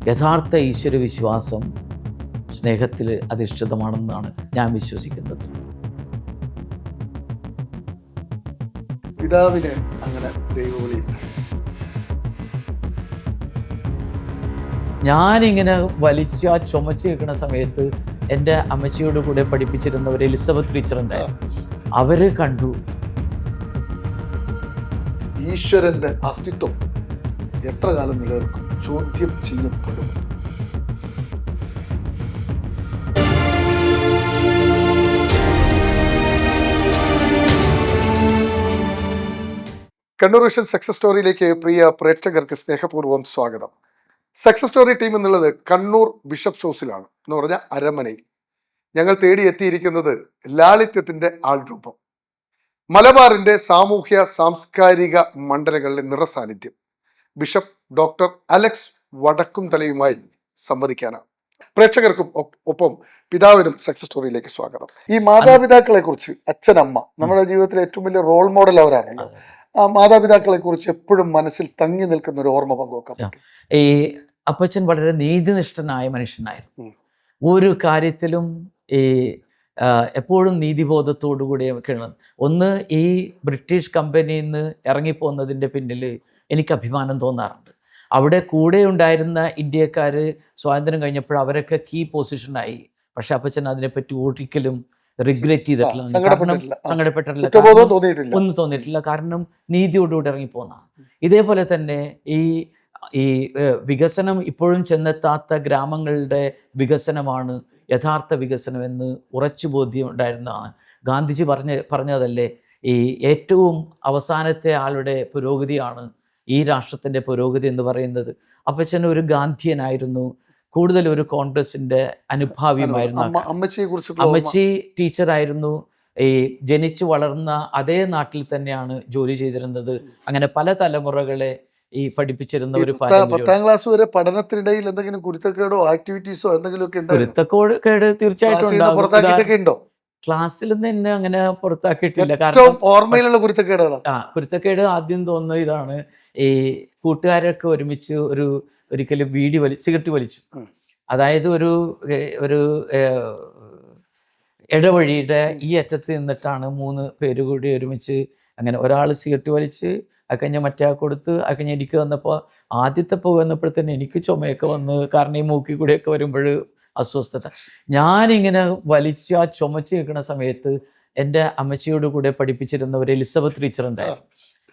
യഥാർത്ഥ ഈശ്വര വിശ്വാസം സ്നേഹത്തിൽ അധിഷ്ഠിതമാണെന്നാണ് ഞാൻ വിശ്വസിക്കുന്നത്. പിതാവിന് അങ്ങനെ ദൈവവിളി ഞാനിങ്ങനെ വലിച്ച് ആ ചുമച്ച് നിൽക്കുന്ന സമയത്ത് എൻ്റെ അമ്മച്ചിയോട് കൂടെ പഠിപ്പിച്ചിരുന്നവർ എലിസബത്ത് ടീച്ചറുണ്ടായിരുന്നു. അവർ കണ്ടു ഈശ്വരന്റെ അസ്തിത്വം എത്ര കാലം നിലനിൽക്കും, ചോദ്യം ചെയ്യപ്പെടും. കണ്ണൂർ വിഷൻ സക്സസ് സ്റ്റോറിയിലേക്ക് പ്രിയ പ്രേക്ഷകർക്ക് സ്നേഹപൂർവ്വം സ്വാഗതം. സക്സസ് സ്റ്റോറി ടീം എന്നുള്ളത് കണ്ണൂർ ബിഷപ്സ് ഹൗസിലാണ്, എന്ന് പറഞ്ഞ അരമനയിൽ. ഞങ്ങൾ തേടിയെത്തിയിരിക്കുന്നത് ലാളിത്യത്തിന്റെ ആൾരൂപം, മലബാറിന്റെ സാമൂഹ്യ സാംസ്കാരിക മണ്ഡലങ്ങളിലെ നിറസാന്നിധ്യം ബിഷപ്പ് ഡോക്ടർ അലക്സ് വടക്കുംതലയുമായി സംവദിക്കാനാണ്. പ്രേക്ഷകർക്കും ഒപ്പം പിതാവിനും സക്സസ് സ്റ്റോറിയിലേക്ക് സ്വാഗതം. ഈ മാതാപിതാക്കളെ കുറിച്ച്, അച്ഛനമ്മ നമ്മുടെ ജീവിതത്തിലെ ഏറ്റവും വലിയ റോൾ മോഡൽ അവരാണല്ലോ. ആ മാതാപിതാക്കളെ കുറിച്ച് എപ്പോഴും മനസ്സിൽ തങ്ങി നിൽക്കുന്ന ഒരു ഓർമ്മ പങ്കുവെക്കാം. ഈ അപ്പച്ചൻ വളരെ നീതിനിഷ്ഠനായ മനുഷ്യനായിരുന്നു. ഒരു കാര്യത്തിലും ഈ എപ്പോഴും നീതിബോധത്തോടു കൂടിയൊക്കെയാണ്. ഒന്ന്, ഈ ബ്രിട്ടീഷ് കമ്പനിയിൽ നിന്ന് ഇറങ്ങിപ്പോകുന്നതിൻ്റെ പിന്നിൽ എനിക്ക് അഭിമാനം തോന്നാറുണ്ട്. അവിടെ കൂടെ ഉണ്ടായിരുന്ന ഇന്ത്യക്കാർ സ്വാതന്ത്ര്യം കഴിഞ്ഞപ്പോൾ അവരൊക്കെ കീ പൊസിഷനായി. പക്ഷെ അപ്പച്ചൻ അതിനെപ്പറ്റി ഒരിക്കലും റിഗ്രറ്റ് ചെയ്തിട്ടില്ല, സങ്കടപ്പെട്ടിട്ടില്ല, ഒന്നും തോന്നിയിട്ടില്ല. കാരണം നീതിയോടുകൂടി ഇറങ്ങിപ്പോന്നാണ്. ഇതേപോലെ തന്നെ ഈ വികസനം ഇപ്പോഴും ചെന്നെത്താത്ത ഗ്രാമങ്ങളുടെ വികസനമാണ് യഥാർത്ഥ വികസനമെന്ന് ഉറച്ചു ബോധ്യം ഉണ്ടായിരുന്നതാണ്. ഗാന്ധിജി പറഞ്ഞതല്ലേ, ഈ ഏറ്റവും അവസാനത്തെ ആളുടെ പുരോഗതിയാണ് ഈ രാഷ്ട്രത്തിൻ്റെ പുരോഗതി എന്ന് പറയുന്നത്. അപ്പച്ചൻ ഒരു ഗാന്ധിയനായിരുന്നു, കൂടുതൽ ഒരു കോൺഗ്രസിൻ്റെ അനുഭാവിയുമായിരുന്നു. അമ്മച്ചി ടീച്ചറായിരുന്നു. ഈ ജനിച്ചു വളർന്ന അതേ നാട്ടിൽ തന്നെയാണ് ജോലി ചെയ്തിരുന്നത്. അങ്ങനെ പല തലമുറകളെ ഈ പഠിപ്പിച്ചിരുന്ന ഒരു 10ാം ക്ലാസ് വരെ പഠനത്തിനിടയിൽ എന്തെങ്കിലും കുരുത്തക്കേടോ ആക്ടിവിറ്റീസോ എന്തെങ്കിലുമൊക്കെ കുരുത്തക്കേട് തീർച്ചയായിട്ടും ഉണ്ടോ? ക്ലാസ്സിൽ നിന്ന് തന്നെ അങ്ങനെ പുറത്താക്കിയിട്ടില്ല. കാരണം ഓർമ്മയിലുള്ള കുരുത്തക്കേട് ആദ്യം തോന്നുന്നത് ഇതാണ്. ഈ കൂട്ടുകാരൊക്കെ ഒരുമിച്ച് ഒരിക്കലും സിഗരറ്റ് വലിച്ചു. അതായത് ഒരു ഇടവഴിയുടെ ഈ അറ്റത്ത് നിന്നിട്ടാണ് 3 പേര് കൂടി ഒരുമിച്ച് അങ്ങനെ ഒരാൾ സിഗരറ്റ് വലിച്ച് അക്കഴിഞ്ഞ് മറ്റേ കൊടുത്ത് അക്കഴിഞ്ഞ് എനിക്ക് വന്നപ്പോൾ ആദ്യത്തെ പുക വന്നപ്പോഴത്തേന് എനിക്ക് ചുമയൊക്കെ വന്ന്, കാരണം ഈ മൂക്കി കൂടെയൊക്കെ വരുമ്പോൾ അസ്വസ്ഥത. ഞാനിങ്ങനെ വലിച്ച് ആ ചുമച്ച് നിൽക്കുന്ന സമയത്ത് എൻ്റെ അമ്മച്ചിയോട് കൂടെ പഠിപ്പിച്ചിരുന്നവർ എലിസബത്ത് ടീച്ചറുണ്ടായിരുന്നു.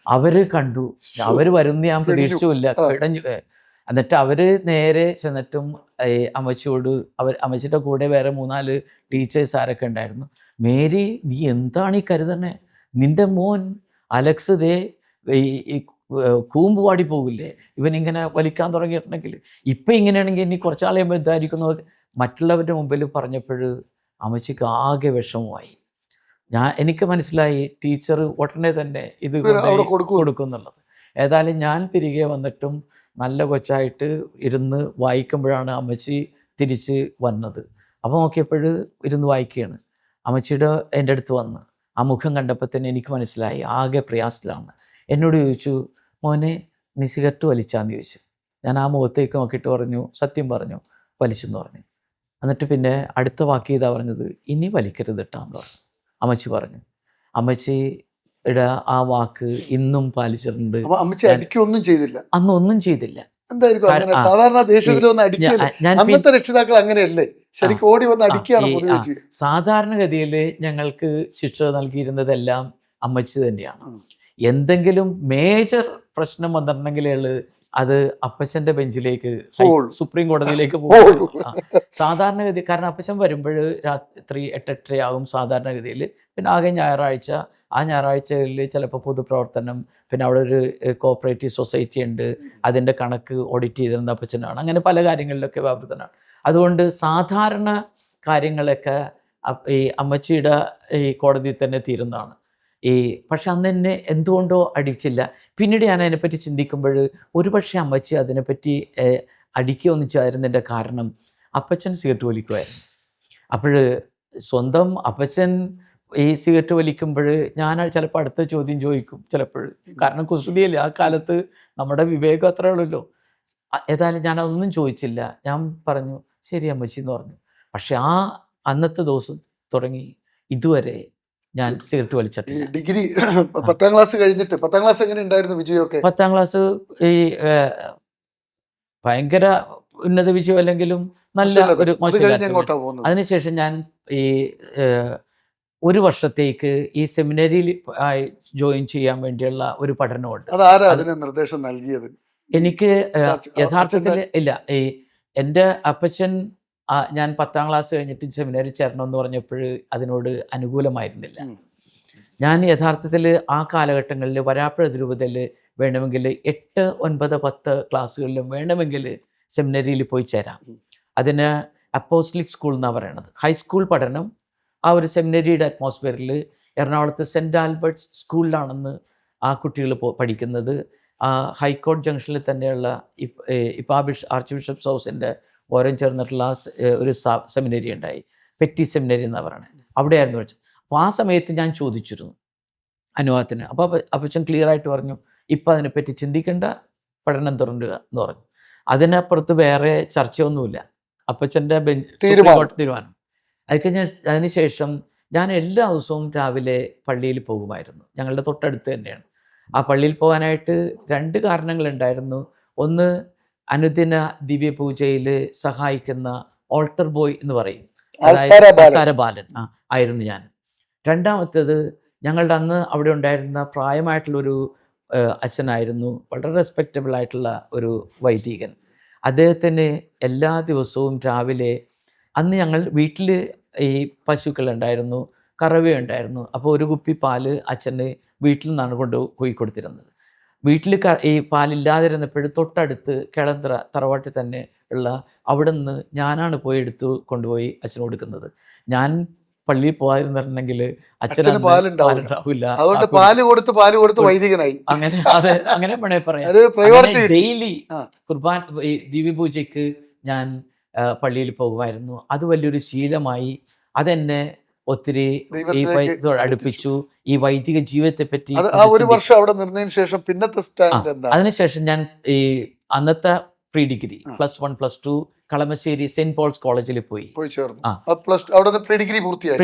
അവർ കണ്ടു. അവർ വരുന്ന ഞാൻ പ്രതീക്ഷിച്ചില്ല, കിടഞ്ഞു. എന്നിട്ട് അവർ നേരെ ചെന്നിട്ടും അമ്മച്ചിയോട്, അമ്മച്ചിയുടെ കൂടെ വേറെ 3-4 ടീച്ചേഴ്സ് ആരൊക്കെ ഉണ്ടായിരുന്നു. മേരി, നീ എന്താണ് ഈ കരുതണേ? നിൻ്റെ മോൻ അലക്സ് ദേ ഈ കൂമ്പ് പാടി പോകില്ലേ, ഇവനിങ്ങനെ വലിക്കാൻ തുടങ്ങിയിട്ടുണ്ടെങ്കിൽ, ഇപ്പം ഇങ്ങനെയാണെങ്കിൽ ഇനി കുറച്ചാൾ കഴിയുമ്പോൾ എന്തായിരിക്കുന്നു. മറ്റുള്ളവരുടെ മുമ്പിൽ പറഞ്ഞപ്പോൾ അമ്മച്ചിക്ക് ആകെ വിഷമമായി. എനിക്ക് മനസ്സിലായി ടീച്ചർ ഉടനെ തന്നെ ഇത് കൊടുക്കുന്നുള്ളത്. ഏതായാലും ഞാൻ തിരികെ വന്നിട്ടും നല്ല കൊച്ചായിട്ട് ഇരുന്ന് വായിക്കുമ്പോഴാണ് അമ്മച്ചി തിരിച്ച് വന്നത്. അപ്പോൾ നോക്കിയപ്പോൾ ഇരുന്ന് വായിക്കുകയാണ്. അമ്മച്ചിയുടെ എൻ്റെ അടുത്ത് വന്ന് ആ മുഖം കണ്ടപ്പോൾ തന്നെ എനിക്ക് മനസ്സിലായി ആകെ പ്രയാസത്തിലാണ്. എന്നോട് ചോദിച്ചു, മോനെ നീ സിഗരറ്റ് വലിച്ചാന്ന് ചോദിച്ചു. ഞാൻ ആ മുഖത്തേക്ക് നോക്കിയിട്ട് പറഞ്ഞു, സത്യം പറഞ്ഞു, വലിച്ചെന്ന് പറഞ്ഞു. എന്നിട്ട് പിന്നെ അടുത്ത വാക്ക് ചെയ്താ പറഞ്ഞത്, ഇനി വലിക്കരുത് കേട്ടാന്ന് പറഞ്ഞു. അമ്മച്ചി പറഞ്ഞു. അമ്മച്ചിയുടെ ആ വാക്ക് ഇന്നും പാലിച്ചിട്ടുണ്ട്. ഒന്നും ചെയ്തില്ല, അന്നൊന്നും ചെയ്തില്ല. സാധാരണഗതിയിൽ ഞങ്ങൾക്ക് ശിക്ഷ നൽകിയിരുന്നതെല്ലാം അമ്മച്ചി തന്നെയാണ്. എന്തെങ്കിലും മേജർ പ്രശ്നം വന്നിട്ടുണ്ടെങ്കിലേ അത് അപ്പച്ചൻ്റെ ബെഞ്ചിലേക്ക്, സുപ്രീം കോടതിയിലേക്ക് പോകും സാധാരണഗതി. കാരണം അപ്പച്ചൻ വരുമ്പോൾ രാത്രി 8-8:30 ആകും സാധാരണഗതിയിൽ. പിന്നെ ആകെ ഞായറാഴ്ച, ആ ഞായറാഴ്ചകളിൽ ചിലപ്പോൾ പൊതുപ്രവർത്തനം, പിന്നെ അവിടെ ഒരു കോപ്പറേറ്റീവ് സൊസൈറ്റി ഉണ്ട്, അതിൻ്റെ കണക്ക് ഓഡിറ്റ് ചെയ്തിരുന്ന അപ്പച്ചനാണ്. അങ്ങനെ പല കാര്യങ്ങളിലൊക്കെ വ്യാപൃതനാണ്. അതുകൊണ്ട് സാധാരണ കാര്യങ്ങളൊക്കെ ഈ അമ്മച്ചിയുടെ ഈ കോടതിയിൽ തന്നെ തീരുന്നതാണ്. പക്ഷെ അന്ന് എന്നെ എന്തുകൊണ്ടോ അടിച്ചില്ല. പിന്നീട് ഞാൻ അതിനെപ്പറ്റി ചിന്തിക്കുമ്പോൾ ഒരുപക്ഷെ അമ്മച്ചി അതിനെപ്പറ്റി അടിക്കുകയൊന്നും ചെയ്യാതിരുന്നതിൻ്റെ കാരണം അപ്പച്ചൻ സിഗരറ്റ് വലിക്കുമായിരുന്നു. അപ്പോൾ സ്വന്തം അപ്പച്ചൻ ഈ സിഗരറ്റ് വലിക്കുമ്പോൾ ഞാൻ ചിലപ്പോൾ അടുത്ത ചോദ്യം ചോദിക്കും ചിലപ്പോൾ. കാരണം കുസൃതിയല്ലേ, ആ കാലത്ത് നമ്മുടെ വിവേകം അത്രേ ഉള്ളല്ലോ. ഏതായാലും ഞാനതൊന്നും ചോദിച്ചില്ല. ഞാൻ പറഞ്ഞു ശരി അമ്മച്ചി എന്ന് പറഞ്ഞു. പക്ഷെ അന്നത്തെ ദിവസം തുടങ്ങി ഇതുവരെ ഞാൻ സിഗരറ്റ് ഈ വലിച്ചിട്ടില്ല. ഡിഗ്രി 10ാം ക്ലാസ് കഴിഞ്ഞിട്ട് 10ാം ക്ലാസ് എങ്ങനെ ഉണ്ടായിരുന്നു വിജയമൊക്കെ? 10ാം ക്ലാസ് ഈ ഭയങ്കര ഉന്നത വിജയം അല്ലെങ്കിലും നല്ല മോശമില്ലാത്ത. ഒരു അത് കഴിഞ്ഞ് മോശമില്ലാത്ത. എങ്ങോട്ടാ പോകുന്നത്? അതിനുശേഷം ഞാൻ ഈ ഒരു വർഷത്തേക്ക് ഈ സെമിനറിയിൽ ജോയിൻ ചെയ്യാൻ വേണ്ടിയുള്ള ഒരു പഠനമുണ്ട്. അതാരാ അത് അതിന് നിർദ്ദേശം നൽകിയത്? എനിക്ക് യഥാർത്ഥത്തിൽ അച്ഛൻ്റെ ഇല്ല. എൻ്റെ അപ്പച്ചൻ ഞാൻ 10ാം ക്ലാസ് കഴിഞ്ഞിട്ട് സെമിനാരിൽ ചേരണമെന്ന് പറഞ്ഞപ്പോൾ അതിനോട് അനുകൂലമായിരുന്നില്ല. ഞാൻ യഥാർത്ഥത്തിൽ ആ കാലഘട്ടങ്ങളിൽ വരാപ്പുഴ അതിരൂപതയിൽ വേണമെങ്കിൽ 8, 9, 10 ക്ലാസ്സുകളിലും വേണമെങ്കിൽ സെമിനറിയിൽ പോയി ചേരാം. അതിന് അപ്പോസ്റ്റലിക് സ്കൂൾ എന്നാണ് പറയണത്. ഹൈസ്കൂൾ പഠനം ആ ഒരു സെമിനറിയുടെ അറ്റ്മോസ്ഫിയറിൽ എറണാകുളത്ത് സെൻറ്റ് ആൽബർട്ട്സ് സ്കൂളിലാണെന്ന് ആ കുട്ടികൾ പഠിക്കുന്നത്. ഹൈക്കോർട്ട് ജംഗ്ഷനിൽ തന്നെയുള്ള ആർച്ച് ബിഷപ്സ് ഹൗസിൻ്റെ ഓരം ചേർന്നിട്ടുള്ള ഒരു സെമിനറി ഉണ്ടായി. പെറ്റി സെമിനറി എന്നാണ് പറയുന്നത്. അവിടെയായിരുന്നു വെച്ചത്. അപ്പോൾ ആ സമയത്ത് ഞാൻ ചോദിച്ചിരുന്നു അനുവാദത്തിന്. അപ്പോൾ അപ്പച്ചൻ ക്ലിയർ ആയിട്ട് പറഞ്ഞു ഇപ്പം അതിനെപ്പറ്റി ചിന്തിക്കേണ്ട, പഠനം തുടരുക എന്ന് പറഞ്ഞു. അതിനപ്പുറത്ത് വേറെ ചർച്ചയൊന്നുമില്ല. അപ്പച്ചൻ്റെ തീരുമാനം. അതിനുശേഷം ഞാൻ എല്ലാ ദിവസവും രാവിലെ പള്ളിയിൽ പോകുമായിരുന്നു. ഞങ്ങളുടെ തൊട്ടടുത്ത് തന്നെയാണ്. ആ പള്ളിയിൽ പോകാനായിട്ട് 2 കാരണങ്ങളുണ്ടായിരുന്നു. ഒന്ന്, അനുദിന ദിവ്യപൂജയിൽ സഹായിക്കുന്ന ഓൾട്ടർ ബോയ് എന്ന് പറയും, അതായത് താരബാലൻ ആയിരുന്നു ഞാൻ. രണ്ടാമത്തേത്, ഞങ്ങളുടെ അന്ന് അവിടെ ഉണ്ടായിരുന്ന പ്രായമായിട്ടുള്ളൊരു അച്ഛനായിരുന്നു, വളരെ റെസ്പെക്റ്റബിൾ ആയിട്ടുള്ള ഒരു വൈദികൻ. അദ്ദേഹത്തിന് എല്ലാ ദിവസവും രാവിലെ, അന്ന് ഞങ്ങൾ വീട്ടിൽ ഈ പശുക്കളുണ്ടായിരുന്നു, കറവയുണ്ടായിരുന്നു. അപ്പോൾ ഒരു കുപ്പി പാല് അച്ഛന് വീട്ടിൽ നിന്നാണ് പോയി കൊടുത്തിരുന്നത്. വീട്ടിൽ ഈ പാലില്ലാതിരുന്നപ്പോൾ തൊട്ടടുത്ത് കിളന്തറ തറവാട്ടിൽ തന്നെ ഉള്ള അവിടെ നിന്ന് ഞാനാണ് പോയി കൊണ്ടുപോയി അച്ഛന് കൊടുക്കുന്നത്. ഞാൻ പള്ളിയിൽ പോകാതിരുന്നിട്ടുണ്ടെങ്കിൽ അച്ഛന് പാലുണ്ടാവില്ല. അതുകൊണ്ട് പാല് കൊടുത്ത് വൈദികനായി. അങ്ങനെ അങ്ങനെ വേണേ പറയാം. ഡെയിലി കുർബാന ദിവ്യപൂജയ്ക്ക് ഞാൻ പള്ളിയിൽ പോകുമായിരുന്നു. അത് വലിയൊരു ശീലമായി. അതെന്നെ ഒത്തിരി ഈ അടുപ്പിച്ചു. ഈ വൈദിക ജീവിതത്തെ പറ്റി ഒരു വർഷം അവിടെ നിന്നതിന് ശേഷം പിന്നത്തെ സ്റ്റാൻഡ് എന്താ? അതിനുശേഷം ഞാൻ ഈ അന്നത്തെ pre degree +1 +2 Kalamassery Saint Paul's കോളേജിൽ പോയി ചേർന്നു. പ്രീ ഡിഗ്രി പൂർത്തിയായി.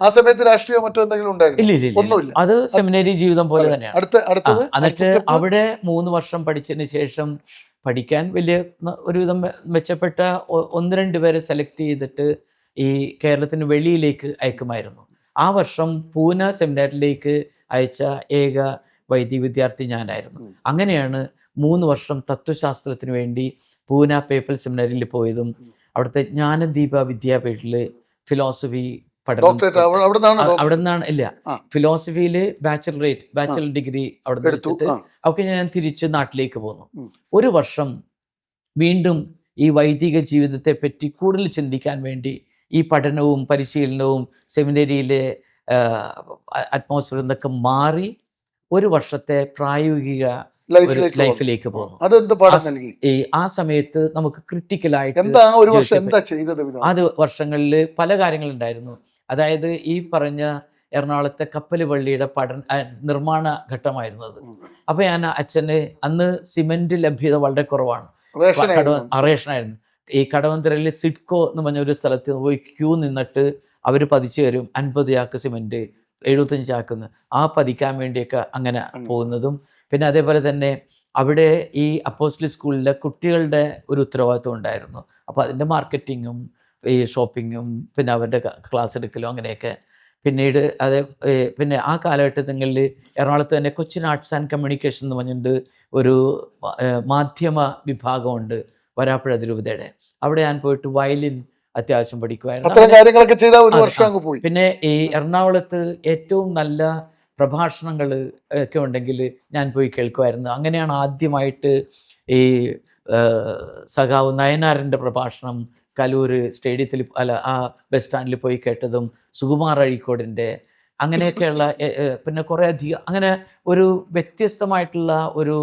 ആ സമയത്ത് രാഷ്ട്രീയം മറ്റോ എന്തെങ്കിലും ഉണ്ടായിരുന്നു? ഇല്ല. അത് സെമിനറി ജീവിതം പോലെ തന്നെയാണ്. എന്നിട്ട് അവിടെ 3 വർഷം പഠിച്ചതിന് ശേഷം പഠിക്കാൻ വലിയ ഒരുവിധം മെച്ചപ്പെട്ട 1-2 പേരെ സെലക്ട് ചെയ്തിട്ട് ഈ കേരളത്തിന് വെളിയിലേക്ക് അയക്കുമായിരുന്നു. ആ വർഷം പൂന സെമിനാരിലേക്ക് അയച്ച ഏക വൈദിക വിദ്യാർത്ഥി ഞാനായിരുന്നു. അങ്ങനെയാണ് 3 വർഷം തത്വശാസ്ത്രത്തിന് വേണ്ടി പൂന പേപ്പൽ സെമിനാരിയിൽ പോയതും അവിടുത്തെ ജ്ഞാനദീപ വിദ്യാപീഠത്തിൽ ഫിലോസഫി പഠനം അവിടെ നിന്നാണ്. ഇല്ല, ഫിലോസഫിയിൽ ബാച്ചലർ ഡിഗ്രി അവിടെ എടുത്തിട്ട് ഒക്കെ ഞാൻ തിരിച്ച് നാട്ടിലേക്ക് പോന്നു. ഒരു വർഷം വീണ്ടും ഈ വൈദിക ജീവിതത്തെ പറ്റി കൂടുതൽ ചിന്തിക്കാൻ വേണ്ടി ഈ പഠനവും പരിശീലനവും സെമിനറിയിലെ അറ്റ്മോസ്ഫിയർ എന്നൊക്കെ മാറി ഒരു വർഷത്തെ പ്രായോഗിക ലൈഫിലേക്ക് പോകുന്നു. ആ സമയത്ത് നമുക്ക് ക്രിട്ടിക്കലായിട്ട് അത് വർഷങ്ങളിൽ പല കാര്യങ്ങളുണ്ടായിരുന്നു. അതായത് ഈ പറഞ്ഞ എറണാകുളത്തെ കപ്പൽ പള്ളിയുടെ നിർമ്മാണ ഘട്ടമായിരുന്നു അത്. അപ്പോൾ ഞാൻ അച്ഛന് അന്ന് സിമെന്റ് ലഭ്യത വളരെ കുറവാണ്, റേഷനായിരുന്നു. ഈ കടവന്തരയിൽ സിഡ്കോ എന്ന് പറഞ്ഞ ഒരു സ്ഥലത്ത് പോയി ക്യൂ നിന്നിട്ട് അവർ പതിച്ചു തരും 50 ചാക്ക് സിമെൻറ്റ്, 75 ചാക്കുന്ന് ആ പതിക്കാൻ വേണ്ടിയൊക്കെ അങ്ങനെ പോകുന്നതും. പിന്നെ അതേപോലെ തന്നെ അവിടെ ഈ അപ്പോസ്റ്റലിക് സ്കൂളിലെ കുട്ടികളുടെ ഒരു ഉത്തരവാദിത്വം ഉണ്ടായിരുന്നു. അപ്പോൾ അതിൻ്റെ മാർക്കറ്റിങ്ങും ഈ ഷോപ്പിങ്ങും പിന്നെ അവരുടെ ക്ലാസ് എടുക്കലും അങ്ങനെയൊക്കെ. പിന്നീട് പിന്നെ ആ കാലഘട്ടങ്ങളിൽ എറണാകുളത്ത് തന്നെ കൊച്ചിൻ ആർട്സ് ആൻഡ് കമ്മ്യൂണിക്കേഷൻ എന്ന് പറഞ്ഞിട്ട് ഒരു മാധ്യമ വിഭാഗമുണ്ട് വരാപ്പുഴ അതിരൂപതയുടെ. അവിടെ ഞാൻ പോയിട്ട് വയലിൻ അത്യാവശ്യം പഠിക്കുമായിരുന്നു. പിന്നെ ഈ എറണാകുളത്ത് ഏറ്റവും നല്ല പ്രഭാഷണങ്ങൾ ഒക്കെ ഉണ്ടെങ്കിൽ ഞാൻ പോയി കേൾക്കുമായിരുന്നു. അങ്ങനെയാണ് ആദ്യമായിട്ട് ഈ സഖാവ് നയനാറിൻ്റെ പ്രഭാഷണം കലൂർ സ്റ്റേഡിയത്തിൽ ആ ബസ് സ്റ്റാൻഡിൽ പോയി കേട്ടതും, സുകുമാർ അഴീക്കോടിൻ്റെ, അങ്ങനെയൊക്കെയുള്ള പിന്നെ കുറേ അധികം അങ്ങനെ ഒരു വ്യത്യസ്തമായിട്ടുള്ള ഒരു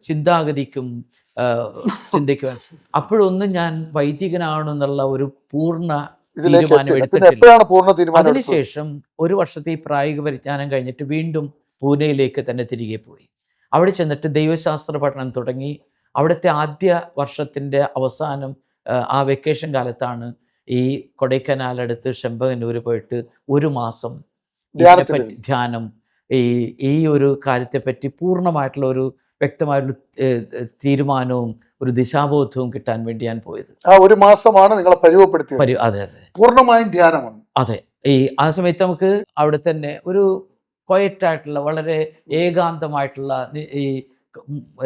ചിന്താഗതിക്കും ചിന്തിക്കുവാൻ അപ്പോഴൊന്നും ഞാൻ വൈദികനാണെന്നുള്ള ഒരു പൂർണ്ണ തീരുമാനം എടുത്തിട്ടില്ല. അതിനുശേഷം ഒരു വർഷത്തെ ഈ പ്രായോഗിക പരിജ്ഞാനം കഴിഞ്ഞിട്ട് വീണ്ടും പൂനെയിലേക്ക് തന്നെ തിരികെ പോയി. അവിടെ ചെന്നിട്ട് ദൈവശാസ്ത്ര പഠനം തുടങ്ങി. അവിടുത്തെ ആദ്യ വർഷത്തിൻ്റെ അവസാനം ആ വെക്കേഷൻ കാലത്താണ് ഈ കൊടൈക്കനാലടുത്ത് ഷെമ്പകന്നൂർ പോയിട്ട് ഒരു മാസം ഇതിനെപ്പറ്റി ധ്യാനം, ഈ ഈ ഒരു കാര്യത്തെപ്പറ്റി പൂർണ്ണമായിട്ടുള്ള ഒരു വ്യക്തമായൊരു തീരുമാനവും ഒരു ദിശാബോധവും കിട്ടാൻ വേണ്ടി ഞാൻ പോയത്. ആ ഒരു മാസമാണ് നിങ്ങളെ പരിചയപ്പെടുത്തിയത്. അതെ അതെ, പൂർണ്ണമായും ധ്യാനമാണ്. അതെ. ഈ ആ സമയത്ത് നമുക്ക് അവിടെ തന്നെ ഒരു ക്വയറ്റായിട്ടുള്ള വളരെ ഏകാന്തമായിട്ടുള്ള ഈ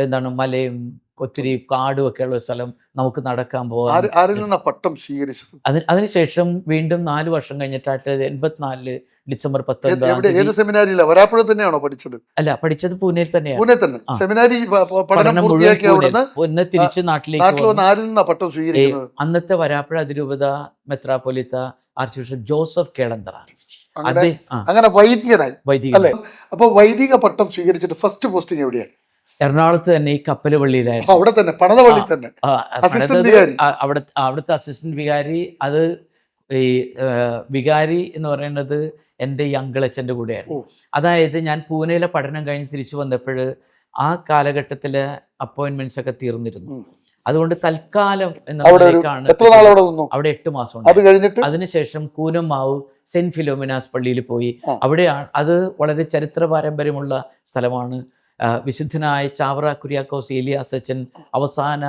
എന്താണ് മലയും ഒത്തിരി കാടും ഒക്കെ ഉള്ള സ്ഥലം നമുക്ക് നടക്കാൻ പോകാൻ. ആരിൽ നിന്നാ പട്ടം സ്വീകരിച്ചത്? അതിനുശേഷം വീണ്ടും 4 വർഷം കഴിഞ്ഞിട്ടായിട്ട് 84 ഡിസംബർ 19 ഏത് സെമിനാരിയില്ല? വരാപ്പുഴ തന്നെയാണോ പഠിച്ചത്? അല്ല, പഠിച്ചത് പൂനെയിൽ തന്നെയാണ്. പൂനെ തന്നെ സെമിനാരി പഠനം പൂർത്തിയാക്കി അവിടുന്ന് തിരിച്ച് നാട്ടിലേക്ക് വന്ന് ആരിൽ നിന്നാ പട്ടം സ്വീകരിക്കുന്നത്? അന്നത്തെ വരാപ്പുഴ അതിരൂപത മെത്രാപ്പൊലിത്ത ആർച്ച് ബിഷപ്പ് ജോസഫ് കേളന്തറ. അങ്ങനെ വൈദികനായി. അല്ലേ? അപ്പൊ വൈദിക പട്ടം സ്വീകരിച്ചിട്ട് ഫസ്റ്റ് പോസ്റ്റിംഗ് എവിടെയാണ്? എറണാകുളത്ത് തന്നെ ഈ കപ്പലുപള്ളിയിലായിരുന്നു. അവിടെ തന്നെ പണതപള്ളി തന്നെ അവിടുത്തെ അസിസ്റ്റന്റ് വികാരി. അത് ഈ വികാരി എന്ന് പറയുന്നത് എൻ്റെ ഈ അങ്കിളച്ചൻ്റെ കൂടെയായിരുന്നു. അതായത് ഞാൻ പൂനെയിലെ പഠനം കഴിഞ്ഞ് തിരിച്ചു വന്നപ്പോൾ ആ കാലഘട്ടത്തിലെ അപ്പോയിൻമെന്റ്സ് ഒക്കെ തീർന്നിരുന്നു. അതുകൊണ്ട് തൽക്കാലം എന്നുള്ളതിലേക്കാണ് അവിടെ 8 മാസം ഉണ്ട്. അതിനുശേഷം കൂനമ്മാവ് സെന്റ് ഫിലോമിനാസ് പള്ളിയിൽ പോയി. അവിടെയാണ്, അത് വളരെ ചരിത്ര പാരമ്പര്യമുള്ള സ്ഥലമാണ്. വിശുദ്ധനായ ചാവറ കുര്യാക്കോസ് ഏലിയാസ് അച്ഛൻ അവസാന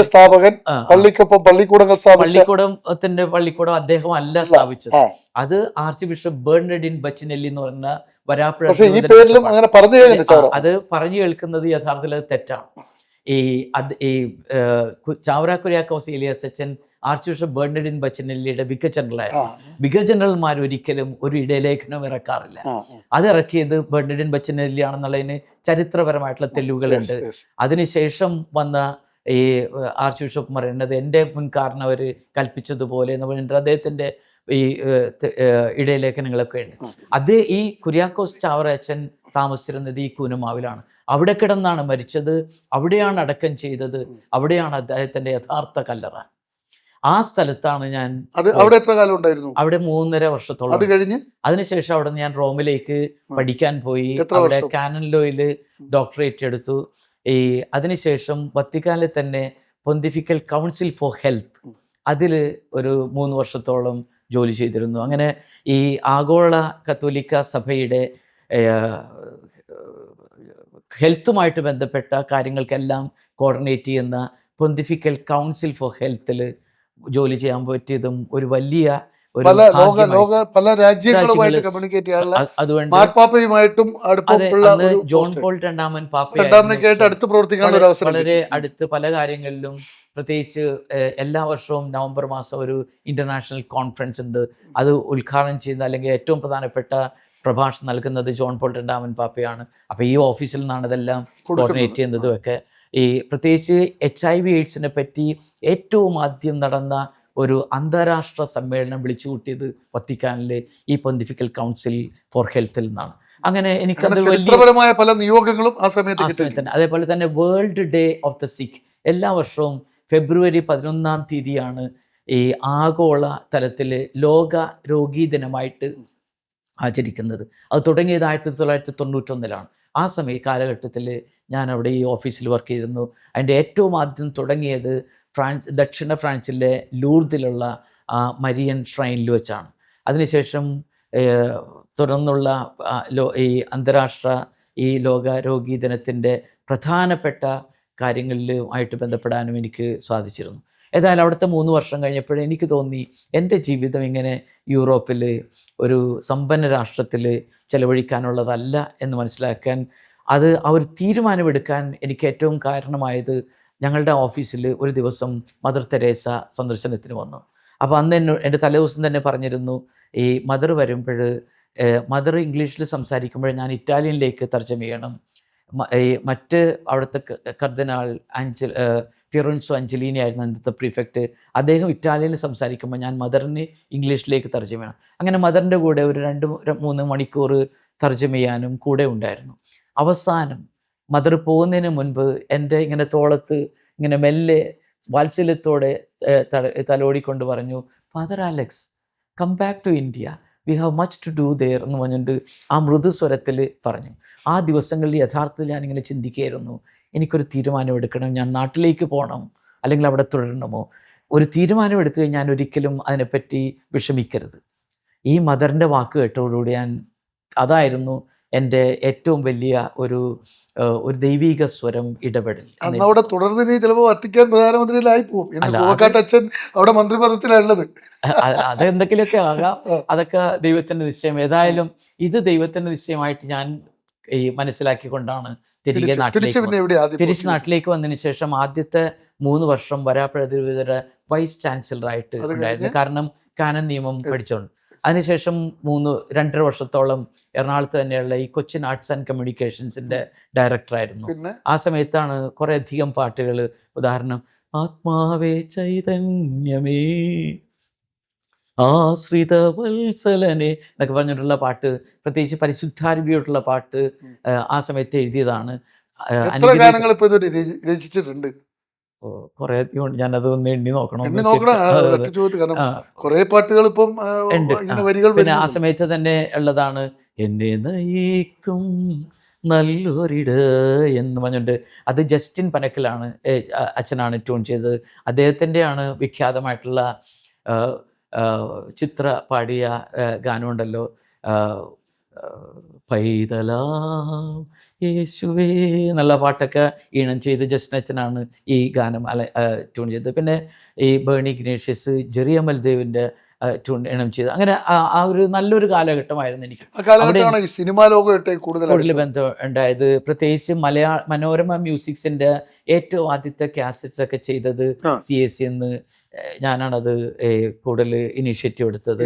സ്ഥാപകൻ, പള്ളിക്കൂടത്തിന്റെ പള്ളിക്കൂടം അദ്ദേഹം അല്ല സ്ഥാപിച്ചത്. അത് ആർച്ച് ബിഷപ്പ് ബെർണഡിൻ ബച്ചിനെല്ലി എന്ന് പറഞ്ഞ വരാപ്പുഴ. അത് പറഞ്ഞു കേൾക്കുന്നത് യഥാർത്ഥത്തിൽ അത് തെറ്റാണ്. ഈ ചാവറ കുര്യാക്കോസ് ഏലിയാസ് അച്ഛൻ ആർച്ച് ബിഷപ്പ് ബെർണഡിൻ ബച്ചിനെല്ലിയുടെ വിക ജനറലായിരുന്നു. വിക ജനറൽമാർ ഒരിക്കലും ഒരു ഇടലേഖനം ഇറക്കാറില്ല. അത് ഇറക്കിയത് ബെർണഡിൻ ബച്ചിനെല്ലി ആണെന്നുള്ളതിന് ചരിത്രപരമായിട്ടുള്ള തെളിവുകളുണ്ട്. അതിനുശേഷം വന്ന ഈ ആർച്ച് ബിഷപ്പ് പറയുന്നത് എൻ്റെ മുൻകാരണവർ കൽപ്പിച്ചതുപോലെ എന്ന് പറഞ്ഞിട്ട് അദ്ദേഹത്തിൻ്റെ ഈ ഇടലേഖനങ്ങളൊക്കെ ഉണ്ട്. അത് ഈ കുര്യാക്കോസ് ചാവറ അച്ഛൻ താമസിച്ചിരുന്നത് ഈ കൂനമാവിലാണ്. അവിടെ കിടന്നാണ് മരിച്ചത്, അവിടെയാണ് അടക്കം ചെയ്തത്, അവിടെയാണ് അദ്ദേഹത്തിൻ്റെ യഥാർത്ഥ കല്ലറ. ആ സ്ഥലത്താണ് ഞാൻ. അവിടെ എത്ര കാലം ഉണ്ടായിരുന്നു? അവിടെ 3.5 വർഷത്തോളം. അത് കഴിഞ്ഞ് അതിനുശേഷം അവിടെ നിന്ന് ഞാൻ റോമിലേക്ക് പഠിക്കാൻ പോയി. അവിടെ കാനൻ ലോയിൽ ഡോക്ടറേറ്റ് എടുത്തു. അതിനുശേഷം വത്തിക്കാനിൽ തന്നെ പൊന്തിഫിക്കൽ കൗൺസിൽ ഫോർ ഹെൽത്ത്, അതിൽ ഒരു 3 വർഷത്തോളം ജോലി ചെയ്തിരുന്നു. അങ്ങനെ ഈ ആഗോള കത്തോലിക്ക സഭയുടെ ഹെൽത്തുമായിട്ട് ബന്ധപ്പെട്ട കാര്യങ്ങൾക്കെല്ലാം കോർഡിനേറ്റ് ചെയ്യുന്ന പൊന്തിഫിക്കൽ കൗൺസിൽ ഫോർ ഹെൽത്തിൽ ജോലി ചെയ്യാൻ പറ്റിയതും ഒരു വലിയ പല രാജ്യങ്ങളുമായിട്ട് കമ്മ്യൂണിക്കേറ്റ് ചെയ്യാനുള്ള, മാർപ്പാപ്പയുമായിട്ടും ജോൺ പോൾ രണ്ടാമൻ അടുത്ത് പ്രവർത്തിക്കാനുള്ള അവസരം, വളരെ അടുത്ത് പല കാര്യങ്ങളിലും. പ്രത്യേകിച്ച് എല്ലാ വർഷവും നവംബർ മാസം ഒരു ഇന്റർനാഷണൽ കോൺഫറൻസ് ഉണ്ട്. അത് ഉദ്ഘാടനം ചെയ്യുന്ന അല്ലെങ്കിൽ ഏറ്റവും പ്രധാനപ്പെട്ട പ്രഭാഷണം നൽകുന്നത് ജോൺ പോൾ രണ്ടാമൻ പാപ്പയാണ്. അപ്പോൾ ഈ ഓഫീസിൽ നിന്നാണ് ഇതെല്ലാം കോർഡിനേറ്റ് ചെയ്യുന്നതും ഒക്കെ. പ്രത്യേകിച്ച് HIV എയ്ഡ്സിനെ പറ്റി ഏറ്റവും ആദ്യം നടന്ന ഒരു അന്താരാഷ്ട്ര സമ്മേളനം വിളിച്ചു കൂട്ടിയത് വത്തിക്കാനിലെ ഈ പൊന്തിഫിക്കൽ കൗൺസിൽ ഫോർ ഹെൽത്തിൽ നിന്നാണ്. അങ്ങനെ എനിക്കത് വലിയ പല നിയോഗങ്ങളും ആ സമയത്ത് തന്നെ. അതേപോലെ തന്നെ വേൾഡ് ഡേ ഓഫ് ദ സിക്ക് എല്ലാ വർഷവും ഫെബ്രുവരി 11-ാം തീയതിയാണ് ഈ ആഗോള തലത്തിൽ ലോക രോഗീ ദിനമായിട്ട് ആചരിക്കുന്നത്. അത് തുടങ്ങിയത് 1991-ലാണ്. ആ കാലഘട്ടത്തിൽ ഞാൻ അവിടെ ഈ ഓഫീസിൽ വർക്ക് ചെയ്തിരുന്നു. അതിൻ്റെ ഏറ്റവും ആദ്യം തുടങ്ങിയത് ദക്ഷിണ ഫ്രാൻസിലെ ലൂർദിലുള്ള മരിയൻ ഷ്രൈനിൽ വെച്ചാണ്. അതിനുശേഷം തുടർന്നുള്ള ഈ അന്താരാഷ്ട്ര ഈ ലോക രോഗീ ദിനത്തിൻ്റെ പ്രധാനപ്പെട്ട കാര്യങ്ങളിലുമായിട്ട് ബന്ധപ്പെടാനും എനിക്ക് സാധിച്ചിരുന്നു. ഏതായാലും അവിടുത്തെ 3 വർഷം കഴിഞ്ഞപ്പോൾ എനിക്ക് തോന്നി എൻ്റെ ജീവിതം ഇങ്ങനെ യൂറോപ്പിൽ ഒരു സമ്പന്ന രാഷ്ട്രത്തിൽ ചെലവഴിക്കാനുള്ളതല്ല എന്ന് മനസ്സിലാക്കാൻ, അത് ആ ഒരു തീരുമാനമെടുക്കാൻ എനിക്ക് ഏറ്റവും കാരണമായത് ഞങ്ങളുടെ ഓഫീസിൽ ഒരു ദിവസം മദർ തെരേസ സന്ദർശനത്തിന് വന്നു. അപ്പോൾ അന്ന് എൻ്റെ തലേദിവസം തന്നെ പറഞ്ഞിരുന്നു, ഈ മദർ വരുമ്പോൾ മദർ ഇംഗ്ലീഷിൽ സംസാരിക്കുമ്പോൾ ഞാൻ ഇറ്റാലിയനിലേക്ക് തർജ്ജമ ചെയ്യണം. മറ്റ് അവിടുത്തെ കർദിനാൾ ഫിറൻസോ അഞ്ചലീനി ആയിരുന്നു അന്നത്തെ പ്രീഫെക്റ്റ്. അദ്ദേഹം ഇറ്റാലിയനിൽ സംസാരിക്കുമ്പോൾ ഞാൻ മദറിന് ഇംഗ്ലീഷിലേക്ക് തർജ്ജമ ചെയ്യണം. അങ്ങനെ മദറിൻ്റെ കൂടെ ഒരു 2-3 മണിക്കൂർ തർജ്ജമ ചെയ്യാനും കൂടെ ഉണ്ടായിരുന്നു. അവസാനം മദർ പോകുന്നതിന് മുൻപ് എൻ്റെ ഇങ്ങനെ തോളത്ത് ഇങ്ങനെ മെല്ലെ വാത്സല്യത്തോടെ തലോടിക്കൊണ്ട് പറഞ്ഞു, Father Alex, come back to India, we have much to do there എന്ന് പറഞ്ഞിട്ട് ആ മൃദുസ്വരത്തിൽ പറഞ്ഞു. ആ ദിവസങ്ങളിൽ യഥാർത്ഥത്തിൽ ഞാനിങ്ങനെ ചിന്തിക്കുകയായിരുന്നു, എനിക്കൊരു തീരുമാനം എടുക്കണം, ഞാൻ നാട്ടിലേക്ക് പോകണം അല്ലെങ്കിൽ അവിടെ തുടരണമോ? ഒരു തീരുമാനം എടുത്തു കഴിഞ്ഞാൽ ഞാൻ ഒരിക്കലും അതിനെപ്പറ്റി വിഷമിക്കരുത്. ഈ മദറിൻ്റെ വാക്ക് കേട്ടതോടുകൂടി അതായിരുന്നു എൻ്റെ ഏറ്റവും വലിയ ഒരു ദൈവിക സ്വരം ഇടപെടൽ. അന്ന് അവിടെ തുടർന്ന് നീ ചിലപ്പോൾ വത്തിക്കാൻ പ്രധാനമന്ത്രിയിലായി പോകും. അല്ല, ഗോകാട്ട് അച്ഛൻ അവിടെ മന്ത്രിപദത്തിലുള്ളത്. അതെന്തെങ്കിലുമൊക്കെ ആകാം, അതൊക്കെ ദൈവത്തിൻ്റെ നിശ്ചയം. ഏതായാലും ഇത് ദൈവത്തിൻ്റെ നിശ്ചയമായിട്ട് ഞാൻ മനസ്സിലാക്കിക്കൊണ്ടാണ് തിരിച്ച് നാട്ടിലേക്ക് വന്നതിന് ശേഷം ആദ്യത്തെ 3 വർഷം വരാപ്പുഴ തിരുവിതര വൈസ് ചാൻസലറായിട്ട് ഉണ്ടായിരുന്നു. കാരണം കാനൻ നിയമം പഠിച്ചോണ്ട്. അതിനുശേഷം 2.5 വർഷത്തോളം എറണാകുളത്ത് തന്നെയുള്ള ഈ കൊച്ചിൻ ആർട്സ് ആൻഡ് കമ്മ്യൂണിക്കേഷൻസിൻ്റെ ഡയറക്ടറായിരുന്നു. ആ സമയത്താണ് കുറേ അധികം പാട്ടുകൾ, ഉദാഹരണം ആത്മാവേ ചൈതന്യമേ ആശ്രിത വത്സലനെ എന്നൊക്കെ പറഞ്ഞിട്ടുള്ള പാട്ട്, പ്രത്യേകിച്ച് പരിശുദ്ധാരൂപിയോട്ടുള്ള പാട്ട് ആ സമയത്ത് എഴുതിയതാണ്. രചിച്ചിട്ടുണ്ട് കുറെ അധികം, ഞാനത് ഒന്ന് എണ്ണി നോക്കണം. കുറെ പാട്ടുകൾ ഇപ്പം പിന്നെ ആ സമയത്ത് തന്നെ ഉള്ളതാണ് എന്നെ നയിക്കും നല്ലൊരിട എന്ന് പറഞ്ഞിട്ട്, അത് ജസ്റ്റിൻ പനക്കലാണ് അച്ഛനാണ് ട്യൂൺ ചെയ്തത്. അദ്ദേഹത്തിൻ്റെയാണ് വിഖ്യാതമായിട്ടുള്ള ചിത്ര പാടിയ ഗാനമുണ്ടല്ലോ, പൈതലാം യേശുവേ എന്നുള്ള പാട്ടൊക്കെ ഈണം ചെയ്ത് ജസ്റ്റിൻ അച്ഛനാണ് ഈ ഗാനം ട്യൂൺ ചെയ്തത്. പിന്നെ ഈ ബേണി ഇഗ്നേഷ്യസ്, ജെറി അമൽദേവിൻ്റെ ട്യൂൺ ഈണം ചെയ്ത്. അങ്ങനെ ആ ഒരു നല്ലൊരു കാലഘട്ടമായിരുന്നു എനിക്ക്. അവിടെ സിനിമാ ലോകമായിട്ട് കൂടുതൽ ബന്ധം ഉണ്ടായത്. പ്രത്യേകിച്ച് മനോരമ മ്യൂസിക്സിൻ്റെ ഏറ്റവും ആദ്യത്തെ കാസറ്റ്സ് ഒക്കെ ചെയ്തത് CAC എന്ന് ഞാനാണത് കൂടുതൽ ഇനീഷ്യേറ്റീവ് എടുത്തത്.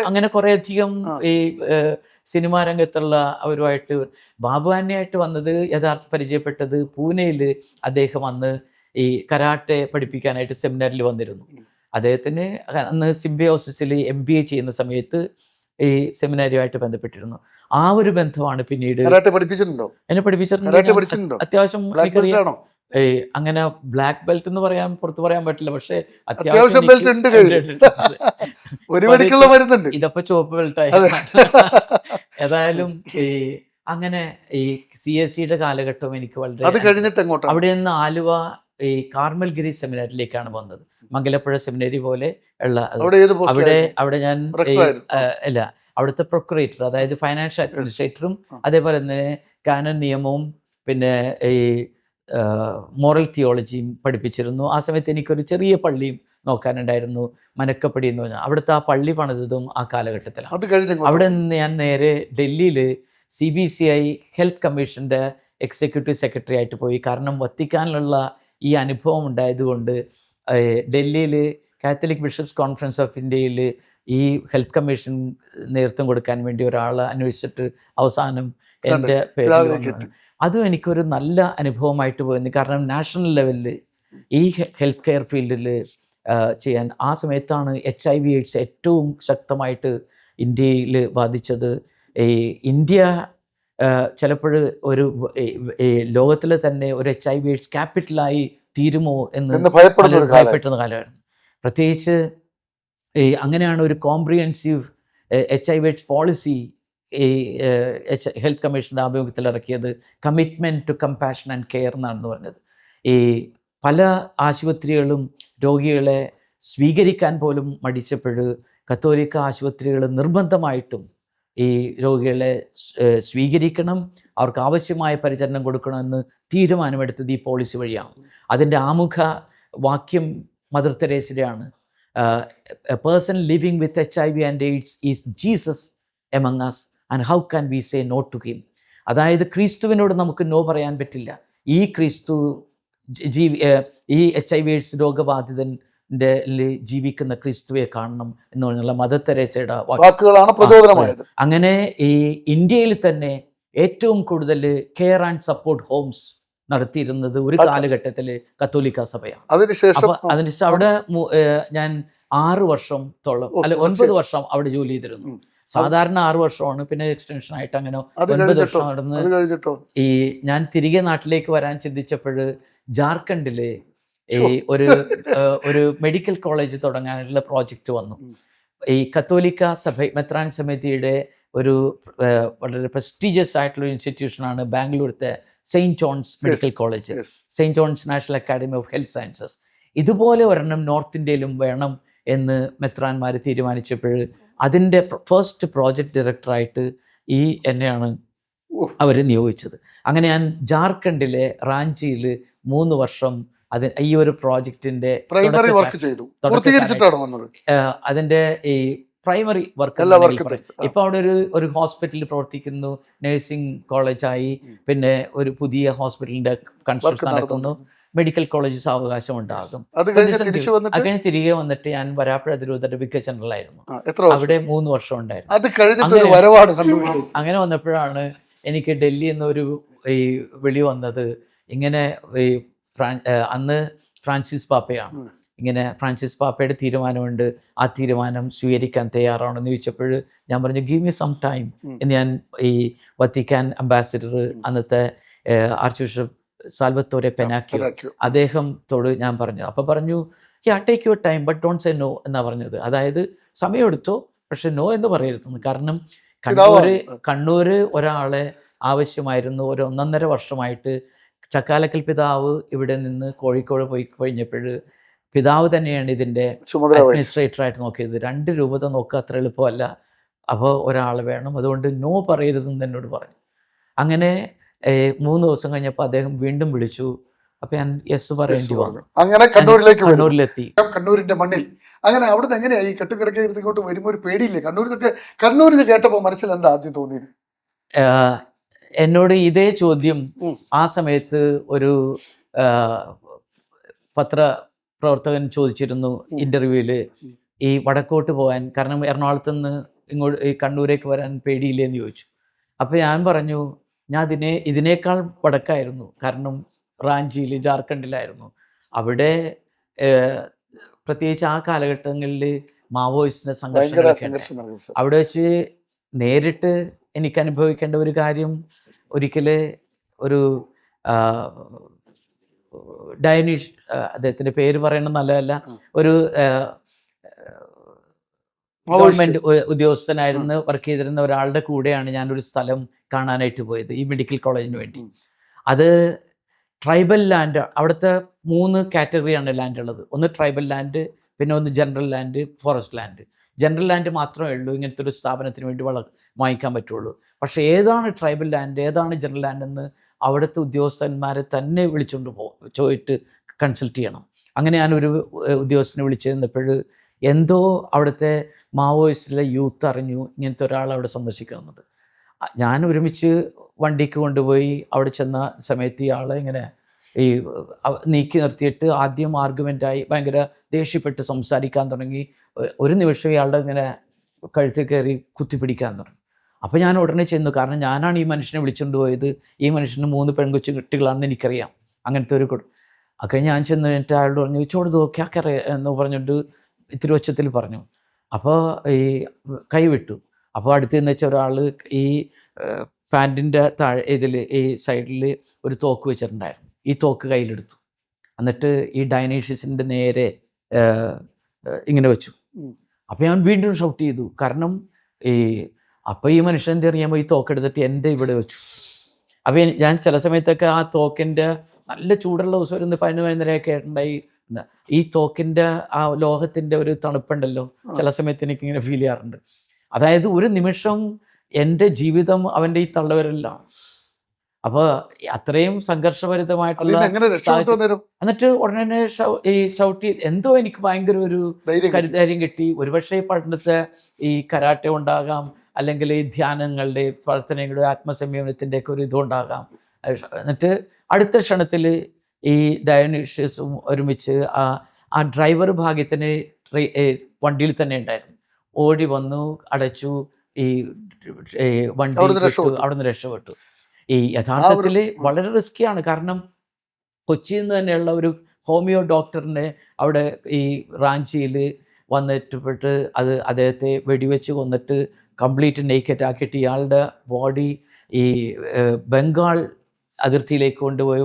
അങ്ങനെ കുറേ അധികം ഈ സിനിമാ രംഗത്തുള്ള അവരുമായിട്ട്, ബാബു ആന്റണിയായിട്ട് വന്നത് യഥാർത്ഥ പരിചയപ്പെട്ടത് പൂനെയിൽ. അദ്ദേഹം അന്ന് ഈ കരാട്ടെ പഠിപ്പിക്കാനായിട്ട് സെമിനാറിൽ വന്നിരുന്നു. അദ്ദേഹത്തിന് അന്ന് സിംബയോസിസിൽ MBA ചെയ്യുന്ന സമയത്ത് ഈ സെമിനാരിയുമായിട്ട് ബന്ധപ്പെട്ടിരുന്നു. ആ ഒരു ബന്ധമാണ് പിന്നീട് എന്നെ പഠിപ്പിച്ചിട്ടുണ്ട്. അത്യാവശ്യം എനിക്കറിയാം. അങ്ങനെ ബ്ലാക്ക് ബെൽറ്റ് എന്ന് പുറത്ത് പറയാൻ പറ്റില്ല, പക്ഷെ അത്യാവശ്യം ഇതപ്പോ ചുവപ്പ് ബെൽറ്റായി. ഏതായാലും അങ്ങനെ ഈ CSCയുടെ കാലഘട്ടം എനിക്ക് വളരെ. അവിടെ നിന്ന് ആലുവ ഈ കാർമൽഗിരി സെമിനാരിലേക്കാണ് വന്നത്. മംഗലപ്പുഴ സെമിനാരി പോലെ ഉള്ള അവിടെ ഞാൻ അല്ല, അവിടുത്തെ പ്രൊക്യുറേറ്റർ, അതായത് ഫൈനാൻഷ്യൽ അഡ്മിനിസ്ട്രേറ്ററും അതേപോലെ തന്നെ കാനൻ നിയമവും പിന്നെ ഈ മോറൽ തിയോളജിയും പഠിപ്പിച്ചിരുന്നു. ആ സമയത്ത് എനിക്കൊരു ചെറിയ പള്ളിയും നോക്കാനുണ്ടായിരുന്നു, മനക്കപ്പടി എന്ന് പറഞ്ഞാൽ. അവിടുത്തെ ആ പള്ളി പണിതതും ആ കാലഘട്ടത്തിലാണ്. അവിടെ നിന്ന് ഞാൻ നേരെ ഡൽഹിയിൽ CBCI ഹെൽത്ത് കമ്മീഷൻ്റെ എക്സിക്യൂട്ടീവ് സെക്രട്ടറി ആയിട്ട് പോയി. കാരണം വത്തിക്കാനിലുള്ള ഈ അനുഭവം ഉണ്ടായതുകൊണ്ട് ഡൽഹിയിൽ കാത്തലിക് ബിഷപ്സ് കോൺഫറൻസ് ഓഫ് ഇന്ത്യയിൽ ഈ ഹെൽത്ത് കമ്മീഷൻ നേതൃത്വം കൊടുക്കാൻ വേണ്ടി ഒരാളെ അന്വേഷിച്ചിട്ട് അവസാനം എൻ്റെ പേരിൽ അതും എനിക്കൊരു നല്ല അനുഭവമായിട്ട് പോയിരുന്നു. കാരണം നാഷണൽ ലെവലിൽ ഈ ഹെൽത്ത് കെയർ ഫീൽഡിൽ ചെയ്യാൻ ആ സമയത്താണ് HIV/AIDS ഏറ്റവും ശക്തമായിട്ട് ഇന്ത്യയിൽ ബാധിച്ചത്. ഇന്ത്യ ചിലപ്പോൾ ഒരു ലോകത്തിലെ തന്നെ ഒരു HIV/AIDS ക്യാപിറ്റലായി തീരുമോ എന്ന് ഭയപ്പെടുന്ന കാലമായിരുന്നു. പ്രത്യേകിച്ച് അങ്ങനെയാണ് ഒരു കോംപ്രിഹെൻസീവ് HIV/AIDS പോളിസി ഈ ഹെൽത്ത് കമ്മീഷൻ്റെ ആഭിമുഖ്യത്തിൽ ഇറക്കിയത്. Commitment to compassion and care എന്നാണെന്ന് പറഞ്ഞത്. ഈ പല ആശുപത്രികളും രോഗികളെ സ്വീകരിക്കാൻ പോലും മടിച്ചപ്പോൾ കത്തോലിക്ക ആശുപത്രികൾ നിർബന്ധമായിട്ടും ഈ രോഗികളെ സ്വീകരിക്കണം, അവർക്ക് ആവശ്യമായ പരിചരണം കൊടുക്കണമെന്ന് തീരുമാനമെടുത്തത് ഈ പോളിസി വഴിയാണ്. അതിൻ്റെ ആമുഖ വാക്യം മദർ തെരേസയുടെയാണ്. A person living with HIV/AIDS is Jesus among us and how can we say no to him? അതായത് ക്രിസ്തുവിനോട് നമുക്ക് നോ പറയാൻ പറ്റില്ല. ഈ ക്രിസ്തു ഈ HIV/AIDS രോഗബാധിതൻ്റെ ജീവിക്കുന്ന ക്രിസ്തുവെ കാണണം എന്ന് പറഞ്ഞുള്ള മദർ തെരേസയുടെ വാക്കുകളാണ് പ്രചോദനമായത്. അങ്ങനെ ഈ ഇന്ത്യയിൽ തന്നെ ഏറ്റവും കൂടുതൽ കെയർ ആൻഡ് സപ്പോർട്ട് ഹോംസ് നടത്തിയിരുന്നത് ഒരു കാലഘട്ടത്തിൽ കത്തോലിക്ക സഭയാണ്. അതിനുശേഷം അവിടെ ഞാൻ 6 വർഷത്തോളം അല്ല 9 വർഷം അവിടെ ജോലി ചെയ്തിരുന്നു. സാധാരണ 6 വർഷമാണ്, പിന്നെ എക്സ്റ്റൻഷൻ ആയിട്ട് അങ്ങനെ 9 വർഷം നടന്ന് ഈ ഞാൻ തിരികെ നാട്ടിലേക്ക് വരാൻ ചിന്തിച്ചപ്പോൾ ജാർഖണ്ഡിൽ ഈ ഒരു മെഡിക്കൽ കോളേജ് തുടങ്ങാനുള്ള പ്രോജക്റ്റ് വന്നു. ഈ കത്തോലിക്ക സഭ മെത്രാൻ സമിതിയുടെ ഒരു വളരെ പ്രസ്റ്റീജിയസ് ആയിട്ടുള്ള ഇൻസ്റ്റിറ്റ്യൂഷനാണ് ബാംഗ്ലൂരത്തെ saint John's medical college, saint John's national academy of health sciences. ഇതുപോലെ ഒരെണ്ണം നോർത്ത് ഇന്ത്യയിലും വേണം എന്ന് മെത്രാന്മാർ തീരുമാനിച്ചപ്പോൾ അതിൻ്റെ ഫസ്റ്റ് പ്രോജക്റ്റ് ഡയറക്ടറായിട്ട് എന്നെയാണ് അവർ നിയോഗിച്ചത്. അങ്ങനെ ഞാൻ ജാർഖണ്ഡിലെ റാഞ്ചിയിൽ 3 വർഷം ഈ ഒരു പ്രോജക്റ്റിൻ്റെ അതിൻ്റെ ഈ പ്രൈമറി വർക്ക്. ഇപ്പോൾ അവിടെ ഒരു ഹോസ്പിറ്റൽ പ്രവർത്തിക്കുന്നു, നഴ്സിംഗ് കോളേജായി, പിന്നെ ഒരു പുതിയ ഹോസ്പിറ്റലിൻ്റെ കൺസ്ട്രക്ഷൻ നടക്കുന്നു, മെഡിക്കൽ കോളേജ് സാവകാശം ഉണ്ടാകും. അത് കഴിഞ്ഞ് തിരികെ വന്നിട്ട് ഞാൻ വരാപ്പുഴ അതിരൂപതയുടെ വിക ജനറലായിരുന്നു. അവിടെ 3 വർഷം ഉണ്ടായിരുന്നു. അങ്ങനെ വന്നപ്പോഴാണ് എനിക്ക് ഡൽഹിയിൽ നിന്ന് ഒരു വിളി വന്നത്. ഇങ്ങനെ അന്ന് ഫ്രാൻസിസ് പാപ്പയാണ്. ഇങ്ങനെ ഫ്രാൻസിസ് പാപ്പയുടെ തീരുമാനമുണ്ട്, ആ തീരുമാനം സ്വീകരിക്കാൻ തയ്യാറാണെന്ന് ചോദിച്ചപ്പോൾ ഞാൻ പറഞ്ഞു ഗീവ് മീ സം ടൈം എന്ന്. ഞാൻ വത്തിക്കാൻ അംബാസിഡർ അന്നത്തെ ആർച്ച് ബിഷപ്പ് സാൽവത്തോരെ പെനാക്കിയോ അദ്ദേഹത്തോട് ഞാൻ പറഞ്ഞു. അപ്പോൾ പറഞ്ഞു take your time but don't say no എന്നാണ് പറഞ്ഞത്. അതായത് സമയമെടുത്തോ, പക്ഷെ നോ എന്ന് പറയരുതെന്ന്. കാരണം കണ്ണൂർ ഒരാളെ ആവശ്യമായിരുന്നു. ഒരു 1.5 വർഷമായിട്ട് ചക്കാലക്കൽ പിതാവ് ഇവിടെ നിന്ന് കോഴിക്കോട് പോയി കഴിഞ്ഞപ്പോൾ പിതാവ് തന്നെയാണ് ഇതിൻ്റെ അഡ്മിനിസ്ട്രേറ്ററായിട്ട് നോക്കിയത്. 2 രൂപത നോക്കുക അത്ര എളുപ്പമല്ല. അപ്പോൾ ഒരാൾ വേണം, അതുകൊണ്ട് നോ പറയരുതെന്ന് എന്നോട് പറഞ്ഞു. അങ്ങനെ 3 ദിവസം കഴിഞ്ഞപ്പോൾ അദ്ദേഹം വീണ്ടും വിളിച്ചു. അപ്പം ഞാൻ യെസ് പറയേണ്ടി വന്നു. അങ്ങനെ കണ്ണൂരിലെത്തി. കണ്ണൂരിന്റെ മണ്ണിൽ അങ്ങനെ അവിടുന്ന് എങ്ങനെയായി കെട്ടുകിടക്കെടുത്ത് ഇങ്ങോട്ട് വരുമ്പോൾ ഒരു പേടിയില്ലേ? കണ്ണൂരിൽ കേട്ടപ്പോൾ മനസ്സിൽ എന്താ ആദ്യം തോന്നിയത്? എന്നോട് ഇതേ ചോദ്യം ആ സമയത്ത് ഒരു പത്രപ്രവർത്തകൻ ചോദിച്ചിരുന്നു ഇൻ്റർവ്യൂവിൽ. ഈ വടക്കോട്ട് പോകാൻ, കാരണം എറണാകുളത്ത് നിന്ന് ഇങ്ങോട്ട് ഈ കണ്ണൂരേക്ക് വരാൻ പേടിയില്ലേന്ന് ചോദിച്ചു. അപ്പോൾ ഞാൻ പറഞ്ഞു ഇതിനേക്കാൾ വടക്കായിരുന്നു. കാരണം റാഞ്ചിയിൽ ജാർഖണ്ഡിലായിരുന്നു. അവിടെ പ്രത്യേകിച്ച് ആ കാലഘട്ടങ്ങളിൽ മാവോയിസ്റ്റിൻ്റെ സംഘർഷങ്ങളൊക്കെ. അവിടെ വെച്ച് നേരിട്ട് എനിക്ക് അനുഭവിക്കേണ്ട ഒരു കാര്യം, ഒരിക്കൽ ഒരു ഡയനീഷ്, അദ്ദേഹത്തിൻ്റെ പേര് പറയണത് നല്ലതല്ല, ഒരു ഗവൺമെൻറ് ഉദ്യോഗസ്ഥനായിരുന്നു, വർക്ക് ചെയ്തിരുന്ന ഒരാളുടെ കൂടെയാണ് ഞാനൊരു സ്ഥലം കാണാനായിട്ട് പോയത് ഈ മെഡിക്കൽ കോളേജിന് വേണ്ടി. അത് ട്രൈബൽ ലാൻഡ്. അവിടുത്തെ 3 കാറ്റഗറിയാണ് ലാൻഡ് ഉള്ളത്. ഒന്ന് ട്രൈബൽ ലാൻഡ്, പിന്നെ ഒന്ന് general land, forest land. General land മാത്രമേ ഉള്ളൂ ഇങ്ങനത്തെ ഒരു സ്ഥാപനത്തിന് വേണ്ടി വാങ്ങിക്കാൻ പറ്റുള്ളൂ. പക്ഷേ ഏതാണ് ട്രൈബൽ ലാൻഡ്, ഏതാണ് ജനറൽ ലാൻഡ് എന്ന് അവിടുത്തെ ഉദ്യോഗസ്ഥന്മാരെ തന്നെ വിളിച്ചുകൊണ്ട് ചോദിച്ചിട്ട് കൺസൾട്ട് ചെയ്യണം. അങ്ങനെ ഞാനൊരു ഉദ്യോഗസ്ഥനെ വിളിച്ചിരുന്നപ്പോൾ എന്തോ അവിടുത്തെ മാവോയിസ്റ്റിലെ യൂത്ത് അറിഞ്ഞു ഇങ്ങനത്തെ ഒരാൾ അവിടെ സന്ദർശിക്കുന്നുണ്ട്. ഞാൻ ഒരുമിച്ച് വണ്ടിക്ക് കൊണ്ടുപോയി അവിടെ ചെന്ന സമയത്ത് ഇയാളെ ഇങ്ങനെ നീക്കി നിർത്തിയിട്ട് ആദ്യം ആർഗ്യുമെൻ്റായി ഭയങ്കര ദേഷ്യപ്പെട്ട് സംസാരിക്കാൻ തുടങ്ങി. ഒരു നിമിഷം ഇയാളുടെ ഇങ്ങനെ കഴുത്തിൽ കയറി കുത്തിപ്പിടിക്കാൻ തുടങ്ങി. അപ്പോൾ ഞാൻ ഉടനെ ചെന്നു, കാരണം ഞാനാണ് ഈ മനുഷ്യനെ വിളിച്ചുകൊണ്ട് പോയത്. ഈ മനുഷ്യന് 3 പെൺകൊച്ചു കുട്ടികളാണെന്ന് എനിക്കറിയാം. അങ്ങനത്തെ ഒരു ഒക്കെ ഞാൻ ചെന്നിട്ട് അയാളോട് പറഞ്ഞു ചോട് നോക്കിയാക്കറിയ എന്ന് പറഞ്ഞിട്ട് ഇത്തിരി ഒച്ചത്തിൽ പറഞ്ഞു. അപ്പോൾ ഈ കൈ വിട്ടു. അപ്പോൾ അടുത്ത് നിന്ന് വെച്ച ഒരാൾ ഈ പാൻറ്റിൻ്റെ ഇതിൽ ഈ സൈഡിൽ ഒരു തോക്ക് വെച്ചിട്ടുണ്ടായിരുന്നു. ഈ തോക്ക് കയ്യിലെടുത്തു. എന്നിട്ട് ഈ ഡൈനേഷ്യസിൻ്റെ നേരെ ഇങ്ങനെ വെച്ചു. അപ്പോൾ ഞാൻ വീണ്ടും ഷൗട്ട് ചെയ്തു. കാരണം അപ്പോൾ ഈ മനുഷ്യൻ എന്ത് അറിയാമോ, ഈ തോക്കെടുത്തിട്ട് എൻ്റെ ഇവിടെ വെച്ചു. അപ്പോൾ ഞാൻ ചില സമയത്തൊക്കെ ആ തോക്കിൻ്റെ നല്ല ചൂടുള്ള ദിവസം ഒരു 11-12 ആയിട്ടുണ്ടായി. ഈ തോക്കിൻ്റെ ആ ലോഹത്തിൻ്റെ ഒരു തണുപ്പുണ്ടല്ലോ, ചില സമയത്ത് എനിക്കിങ്ങനെ ഫീൽ ചെയ്യാറുണ്ട്. അതായത് ഒരു നിമിഷം എൻ്റെ ജീവിതം അവൻ്റെ ഈ തള്ളവരലാണ്. അപ്പോൾ അത്രയും സംഘർഷഭരിതമായിട്ടുള്ള എന്നിട്ട് ഉടനെ ഷൗട്ട് ചെയ്ത് എന്തോ എനിക്ക് ഭയങ്കര ഒരു ധൈര്യം കിട്ടി. ഒരുപക്ഷെ പണ്ടത്തെ ഈ കരാട്ടെ ഉണ്ടാകാം, അല്ലെങ്കിൽ ഈ ധ്യാനങ്ങളുടെ പ്രാർത്ഥനകളുടെ ആത്മസംയമനത്തിൻ്റെ ഒക്കെ ഒരു ഇതുണ്ടാകാം. എന്നിട്ട് അടുത്ത ക്ഷണത്തിൽ ഈ ഡയോനീഷ്യസും ഒരുമിച്ച് ആ ഡ്രൈവർ ഭാഗ്യത്തിന് വണ്ടിയിൽ തന്നെ ഉണ്ടായിരുന്നു. ഓടി വന്നു, അടച്ചു, ഈ വണ്ടി അവിടെ നിന്ന് രക്ഷപ്പെട്ടു. ഈ യഥാർത്ഥത്തിൽ വളരെ റിസ്ക്കിയാണ്. കാരണം കൊച്ചിയിൽ നിന്ന് തന്നെയുള്ള ഒരു ഹോമിയോ ഡോക്ടറിനെ അവിടെ ഈ റാഞ്ചിയിൽ വന്നിട്ട് അദ്ദേഹത്തെ വെടിവെച്ച് കൊന്നിട്ട് കംപ്ലീറ്റ് നെയ്ക്കറ്റ് ആക്കിയിട്ട് ഇയാളുടെ ബോഡി ഈ ബംഗാൾ അതിർത്തിയിലേക്ക് കൊണ്ടുപോയി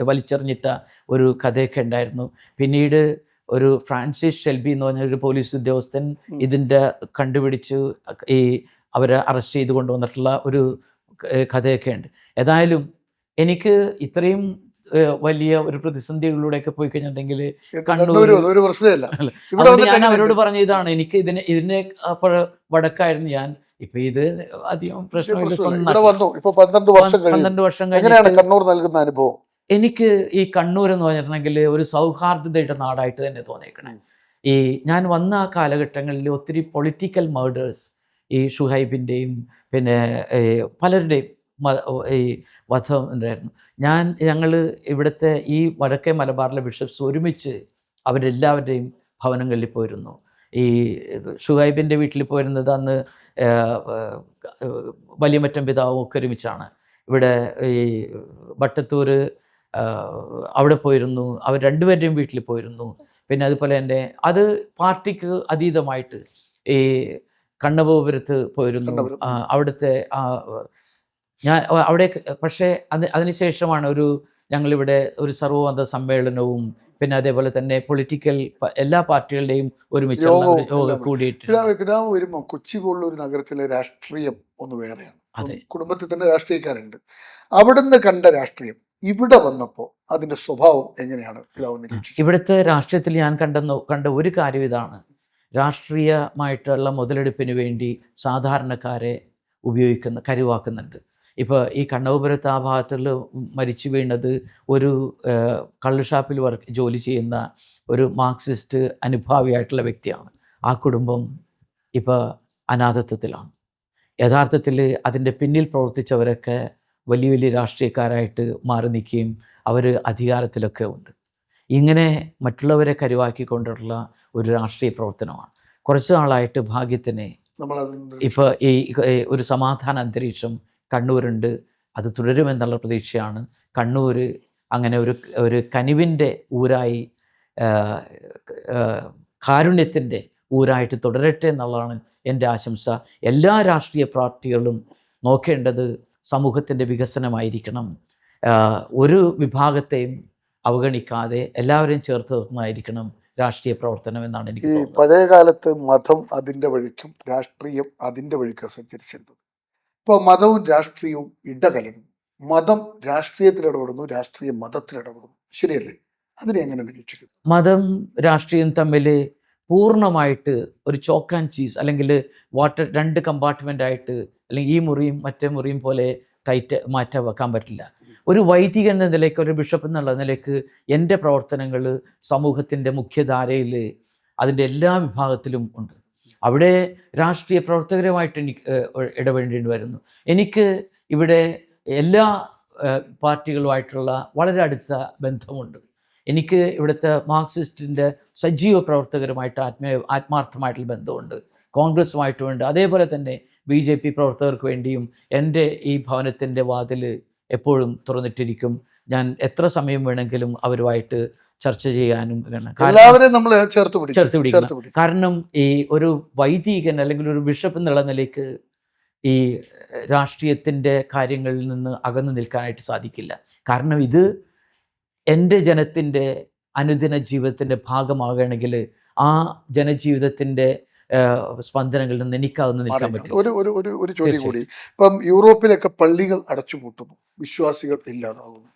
വലിച്ചെറിഞ്ഞിട്ട ഒരു കഥയൊക്കെ ഉണ്ടായിരുന്നു. പിന്നീട് ഒരു ഫ്രാൻസിസ് ഷെൽബി എന്ന് പറഞ്ഞൊരു പോലീസ് ഉദ്യോഗസ്ഥൻ ഇതിൻ്റെ കണ്ടുപിടിച്ച് ഈ അവരെ അറസ്റ്റ് ചെയ്ത് കൊണ്ടുവന്നിട്ടുള്ള ഒരു കഥയൊക്കെ ഉണ്ട്. ഏതായാലും എനിക്ക് ഇത്രയും വലിയ ഒരു പ്രതിസന്ധികളിലൂടെയൊക്കെ പോയി കഴിഞ്ഞിട്ടുണ്ടെങ്കിൽ കണ്ണൂർ ഒരു പ്രശ്നമില്ല. അല്ല, ഇവിടെ അതുകൊണ്ട് വന്നിട്ട് ഞാൻ എങ്ങനെയുണ്ട്? അവരോട് പറഞ്ഞ ഇതാണ്, എനിക്ക് ഇതിനെ അപ്പോൾ വടക്കായിരുന്നു ഞാൻ. ഇപ്പൊ ഇത് അധികം പ്രശ്നമില്ല. പ്രശ്നമില്ല. സ്വന്തം ഇവിടെ നാട്ടിൽ വന്നു ഇപ്പൊ 12 വർഷം കഴിഞ്ഞു. 12 വർഷം എങ്ങനെയാണ് കഴിഞ്ഞിട്ട് കണ്ണൂർ നൽകുന്ന അനുഭവം? എനിക്ക് ഈ കണ്ണൂർ എന്ന് പറഞ്ഞിട്ടുണ്ടെങ്കിൽ ഒരു സൗഹാർദ്ദതയുടെ നാടായിട്ട് തന്നെ തോന്നിയേക്കണേ. ഈ ഞാൻ വന്ന ആ കാലഘട്ടങ്ങളിൽ ഒത്തിരി പൊളിറ്റിക്കൽ മേർഡേഴ്സ്, ഈ ഷുഹൈബിൻ്റെയും പിന്നെ പലരുടെയും ഈ വധം ഉണ്ടായിരുന്നു. ഞങ്ങൾ ഇവിടുത്തെ ഈ വടക്കേ മലബാറിലെ ബിഷപ്സ് ഒരുമിച്ച് അവരെല്ലാവരുടെയും ഭവനങ്ങളിൽ പോയിരുന്നു. ഈ ഷുഹൈബിൻ്റെ വീട്ടിൽ പോയിരുന്നത് അന്ന് വലിയമറ്റം പിതാവും ഒക്കെ ഒരുമിച്ചാണ്. ഇവിടെ ഈ വട്ടത്തൂർ അവിടെ പോയിരുന്നു. അവർ രണ്ടുപേരുടെയും വീട്ടിൽ പോയിരുന്നു. പിന്നെ അതുപോലെ തന്നെ അത് പാർട്ടിക്ക് അതീതമായിട്ട് ഈ കണ്ണപുരത്ത് പോയിരുന്നു. അവിടുത്തെ ഞാൻ അവിടെ പക്ഷേ അതിനുശേഷമാണ് ഞങ്ങളിവിടെ ഒരു സർവ്വമത സമ്മേളനവും പിന്നെ അതേപോലെ തന്നെ പൊളിറ്റിക്കൽ എല്ലാ പാർട്ടികളുടെയും ഒരുമിച്ചുള്ള യോഗം കൂടിയിട്ട്. പിതാവ് വരുമ്പോൾ കൊച്ചി പോലുള്ള ഒരു നഗരത്തിലെ രാഷ്ട്രീയം ഒന്ന് വേറെയാണ്. അതെ, കുടുംബത്തിൽ തന്നെ രാഷ്ട്രീയക്കാരുണ്ട്. അവിടുന്ന് കണ്ട രാഷ്ട്രീയം ഇവിടെ വന്നപ്പോൾ അതിന്റെ സ്വഭാവം എങ്ങനെയാണ് പിതാവ് നിരീക്ഷിച്ചത്? ഇവിടുത്തെ രാഷ്ട്രീയത്തിൽ ഞാൻ കണ്ട ഒരു കാര്യം ഇതാണ്: രാഷ്ട്രീയമായിട്ടുള്ള മുതലെടുപ്പിന് വേണ്ടി സാധാരണക്കാരെ കരുവാക്കുന്നുണ്ട്. ഇപ്പോൾ ഈ കണ്ണപുരത്ത് ആ ഭാഗത്തുള്ള മരിച്ചു വീണത് ഒരു കള്ള് ഷാപ്പിൽ ജോലി ചെയ്യുന്ന ഒരു മാർക്സിസ്റ്റ് അനുഭാവിയായിട്ടുള്ള വ്യക്തിയാണ്. ആ കുടുംബം ഇപ്പോൾ അനാഥത്വത്തിലാണ്. യഥാർത്ഥത്തിൽ അതിൻ്റെ പിന്നിൽ പ്രവർത്തിച്ചവരൊക്കെ വലിയ വലിയ രാഷ്ട്രീയക്കാരായിട്ട് മാറി നിൽക്കുകയും അവർ അധികാരത്തിലൊക്കെ ഉണ്ട്. ഇങ്ങനെ മറ്റുള്ളവരെ കരുവാക്കിക്കൊണ്ടുള്ള ഒരു രാഷ്ട്രീയ പ്രവർത്തനമാണ്. കുറച്ച് നാളായിട്ട് ഭാഗ്യത്തിന് ഇപ്പോൾ ഈ ഒരു സമാധാന അന്തരീക്ഷം കണ്ണൂരുണ്ട്. അത് തുടരുമെന്നുള്ള പ്രതീക്ഷയാണ്. കണ്ണൂർ അങ്ങനെ ഒരു കനിവിൻ്റെ ഊരായി, കാരുണ്യത്തിൻ്റെ ഊരായിട്ട് തുടരട്ടെ എന്നുള്ളതാണ് എൻ്റെ ആശംസ. എല്ലാ രാഷ്ട്രീയ പാർട്ടികളും നോക്കേണ്ടത് സമൂഹത്തിൻ്റെ വികസനമായിരിക്കണം. ഒരു വിഭാഗത്തെയും അവഗണിക്കാതെ എല്ലാവരെയും ചേർത്ത് നിർത്തുന്നതായിരിക്കണം രാഷ്ട്രീയ പ്രവർത്തനം എന്നാണ് എനിക്ക് തോന്നുന്നത്. പഴയ കാലത്ത് മതം അതിൻ്റെ വഴിക്കും രാഷ്ട്രീയം അതിൻ്റെ വഴിക്കും സഞ്ചരിച്ചിരുന്നത്. ഇപ്പോൾ മതവും രാഷ്ട്രീയവും ഇടകലരുന്നു. മതം രാഷ്ട്രീയത്തിൽ ഇടപെടുന്നു, രാഷ്ട്രീയം മതത്തിൽ ഇടപെടുന്നു. ശരിയല്ലേ? അതിനെ എങ്ങനെ നിരീക്ഷിക്കുന്നു? മതം രാഷ്ട്രീയം തമ്മിൽ പൂർണ്ണമായിട്ട് ഒരു ചോക്ക് ആൻഡ് ചീസ് അല്ലെങ്കിൽ രണ്ട് കമ്പാർട്ട്മെൻ്റായിട്ട് അല്ലെങ്കിൽ ഈ മുറിയും മറ്റേ മുറിയും പോലെ മാറ്റാൻ വെക്കാൻ പറ്റില്ല. ഒരു വൈദികൻ എന്ന നിലയ്ക്ക്, ഒരു ബിഷപ്പ് എന്നുള്ള നിലയ്ക്ക് എൻ്റെ പ്രവർത്തനങ്ങൾ സമൂഹത്തിൻ്റെ മുഖ്യധാരയിൽ അതിൻ്റെ എല്ലാ വിഭാഗത്തിലും ഉണ്ട്. അവിടെ രാഷ്ട്രീയ പ്രവർത്തകരുമായിട്ട് എനിക്ക് ഇടപെടേണ്ടി വരുന്നു. എനിക്ക് ഇവിടെ എല്ലാ പാർട്ടികളുമായിട്ടുള്ള വളരെ അടുത്ത ബന്ധമുണ്ട്. എനിക്ക് ഇവിടുത്തെ മാർക്സിസ്റ്റിൻ്റെ സജീവ പ്രവർത്തകരുമായിട്ട് ആത്മാർത്ഥമായിട്ടുള്ള ബന്ധമുണ്ട്. കോൺഗ്രസുമായിട്ടുമുണ്ട്. അതേപോലെ തന്നെ BJP പ്രവർത്തകർക്ക് വേണ്ടിയും എൻ്റെ ഈ ഭവനത്തിൻ്റെ വാതിൽ എപ്പോഴും തുറന്നിട്ടിരിക്കും. ഞാൻ എത്ര സമയം വേണമെങ്കിലും അവരുമായിട്ട് ചർച്ച ചെയ്യാനും എല്ലാവരെയും നമ്മൾ ചേർത്ത് പിടിക്കണം. കാരണം ഈ ഒരു വൈദികൻ അല്ലെങ്കിൽ ഒരു ബിഷപ്പ് എന്നുള്ള നിലയ്ക്ക് ഈ രാഷ്ട്രീയത്തിൻ്റെ കാര്യങ്ങളിൽ നിന്ന് അകന്നു നിൽക്കാനായിട്ട് സാധിക്കില്ല. കാരണം ഇത് എൻ്റെ ജനത്തിൻ്റെ അനുദിന ജീവിതത്തിൻ്റെ ഭാഗമാകണമെങ്കിൽ ആ ജനജീവിതത്തിൻ്റെ സ്പന്ദനങ്ങളിൽ നിന്ന് എനിക്കതൊന്ന് നിൽക്കാൻ പറ്റും. ഒരു ചോദ്യം കൂടി. ഇപ്പം യൂറോപ്പിലൊക്കെ പള്ളികൾ അടച്ചുപൂട്ടുന്നു, വിശ്വാസികൾ ഇല്ലാതാകുന്നു.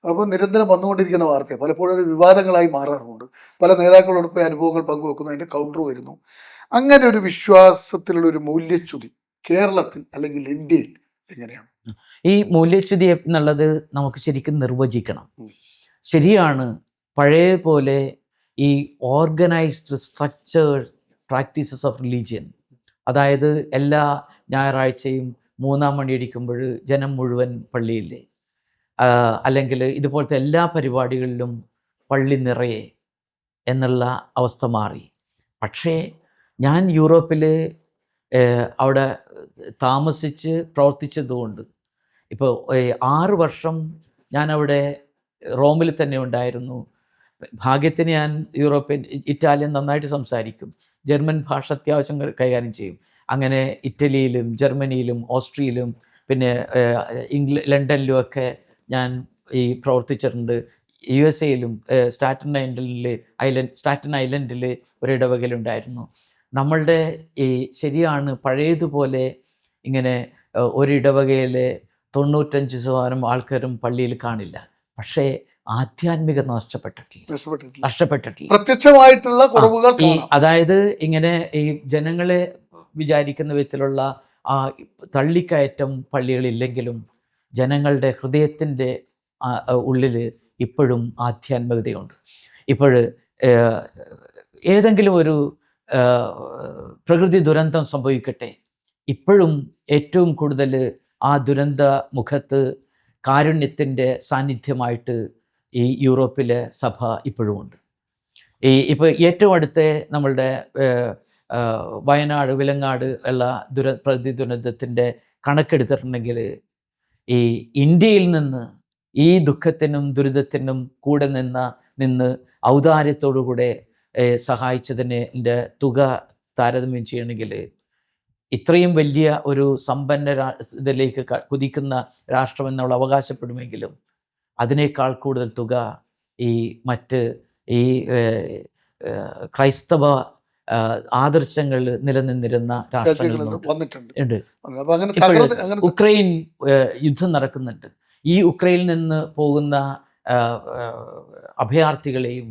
അപ്പോൾ നിരന്തരം വന്നുകൊണ്ടിരിക്കുന്ന വാർത്ത പലപ്പോഴും അത് വിവാദങ്ങളായി മാറാറുണ്ട്. പല നേതാക്കളോടൊപ്പം അനുഭവങ്ങൾ പങ്കുവെക്കുന്നു, അതിൻ്റെ കൗണ്ടർ വരുന്നു. അങ്ങനെ ഒരു വിശ്വാസത്തിലുള്ള ഒരു മൂല്യച്യുതി കേരളത്തിൽ അല്ലെങ്കിൽ ഇന്ത്യയിൽ എങ്ങനെയാണ്? ഈ മൂല്യച്യുതി എന്നുള്ളത് നമുക്ക് ശരിക്കും നിർവചിക്കണം. ശരിയാണ്, പഴയ പോലെ ഈ organised structured practices of religion, അതായത് എല്ലാ ഞായറാഴ്ചയും 3-ാം മണി അടിക്കുമ്പോൾ ജനം മുഴുവൻ പള്ളിയില്ലേ, അല്ലെങ്കിൽ ഇതുപോലത്തെ എല്ലാ പരിപാടികളിലും പള്ളി നിറയെ എന്നുള്ള അവസ്ഥ മാറി. പക്ഷേ ഞാൻ യൂറോപ്പിൽ അവിടെ താമസിച്ച് പ്രവർത്തിച്ചതുകൊണ്ട് ഇപ്പോൾ 6 വർഷം ഞാനവിടെ റോമിൽ തന്നെ ഉണ്ടായിരുന്നു. ഭാഗ്യത്തിന് ഞാൻ ഇറ്റാലിയൻ നന്നായിട്ട് സംസാരിക്കും, ജർമ്മൻ ഭാഷ അത്യാവശ്യം കൈകാര്യം ചെയ്യും. അങ്ങനെ ഇറ്റലിയിലും ജർമ്മനിയിലും ഓസ്ട്രിയയിലും പിന്നെ ലണ്ടനിലുമൊക്കെ ഞാൻ ഈ പ്രവർത്തിച്ചിട്ടുണ്ട്. USA-യിലും സ്റ്റാറ്റൻ ഐലൻഡിൽ ഒരിടവകലുണ്ടായിരുന്നു. നമ്മളുടെ ഈ ശരിയാണ്, പഴയതുപോലെ ഇങ്ങനെ ഒരിടവകയിലെ 95% ആൾക്കാരും പള്ളിയിൽ കാണില്ല. പക്ഷേ ആധ്യാത്മികത നഷ്ടപ്പെട്ടിട്ടില്ല. പ്രത്യക്ഷമായിട്ടുള്ള കുറവുകൾ അതായത് ഇങ്ങനെ ഈ ജനങ്ങളെ വിചാരിക്കുന്ന വിധത്തിലുള്ള ആ തള്ളിക്കയറ്റം പള്ളികളില്ലെങ്കിലും ജനങ്ങളുടെ ഹൃദയത്തിൻ്റെ ഉള്ളിൽ ഇപ്പോഴും ആധ്യാത്മികതയുണ്ട്. ഇപ്പോൾ ഏതെങ്കിലും ഒരു പ്രകൃതി ദുരന്തം സംഭവിക്കട്ടെ, ഇപ്പോഴും ഏറ്റവും കൂടുതൽ ആ ദുരന്ത മുഖത്ത് കാരുണ്യത്തിൻ്റെ സാന്നിധ്യമായിട്ട് ഈ യൂറോപ്പിലെ സഭ ഇപ്പോഴുമുണ്ട്. ഇപ്പോൾ ഏറ്റവും അടുത്ത നമ്മളുടെ വയനാട്, വിലങ്ങാട് ഉള്ള പ്രകൃതി ദുരന്തത്തിൻ്റെ കണക്കെടുത്തിട്ടുണ്ടെങ്കിൽ ഈ ഇന്ത്യയിൽ നിന്ന് ഈ ദുഃഖത്തിനും ദുരിതത്തിനും കൂടെ നിന്ന് ഔദാര്യത്തോടുകൂടെ സഹായിച്ചതിൻ്റെ തുക താരതമ്യം ചെയ്യണമെങ്കിൽ ഇത്രയും വലിയ ഒരു സമ്പന്ന ഇതിലേക്ക് കുതിക്കുന്ന രാഷ്ട്രമെന്ന് നമ്മൾ അവകാശപ്പെടുമെങ്കിലും അതിനേക്കാൾ കൂടുതൽ തുക ഈ മറ്റ് ഈ ക്രൈസ്തവ ആദർശങ്ങൾ നിലനിന്നിരുന്ന രാഷ്ട്രങ്ങളിൽ ഉണ്ട്. ഉക്രൈൻ യുദ്ധം നടക്കുന്നുണ്ട്. ഈ ഉക്രൈനിൽ നിന്ന് പോകുന്ന അഭയാർത്ഥികളെയും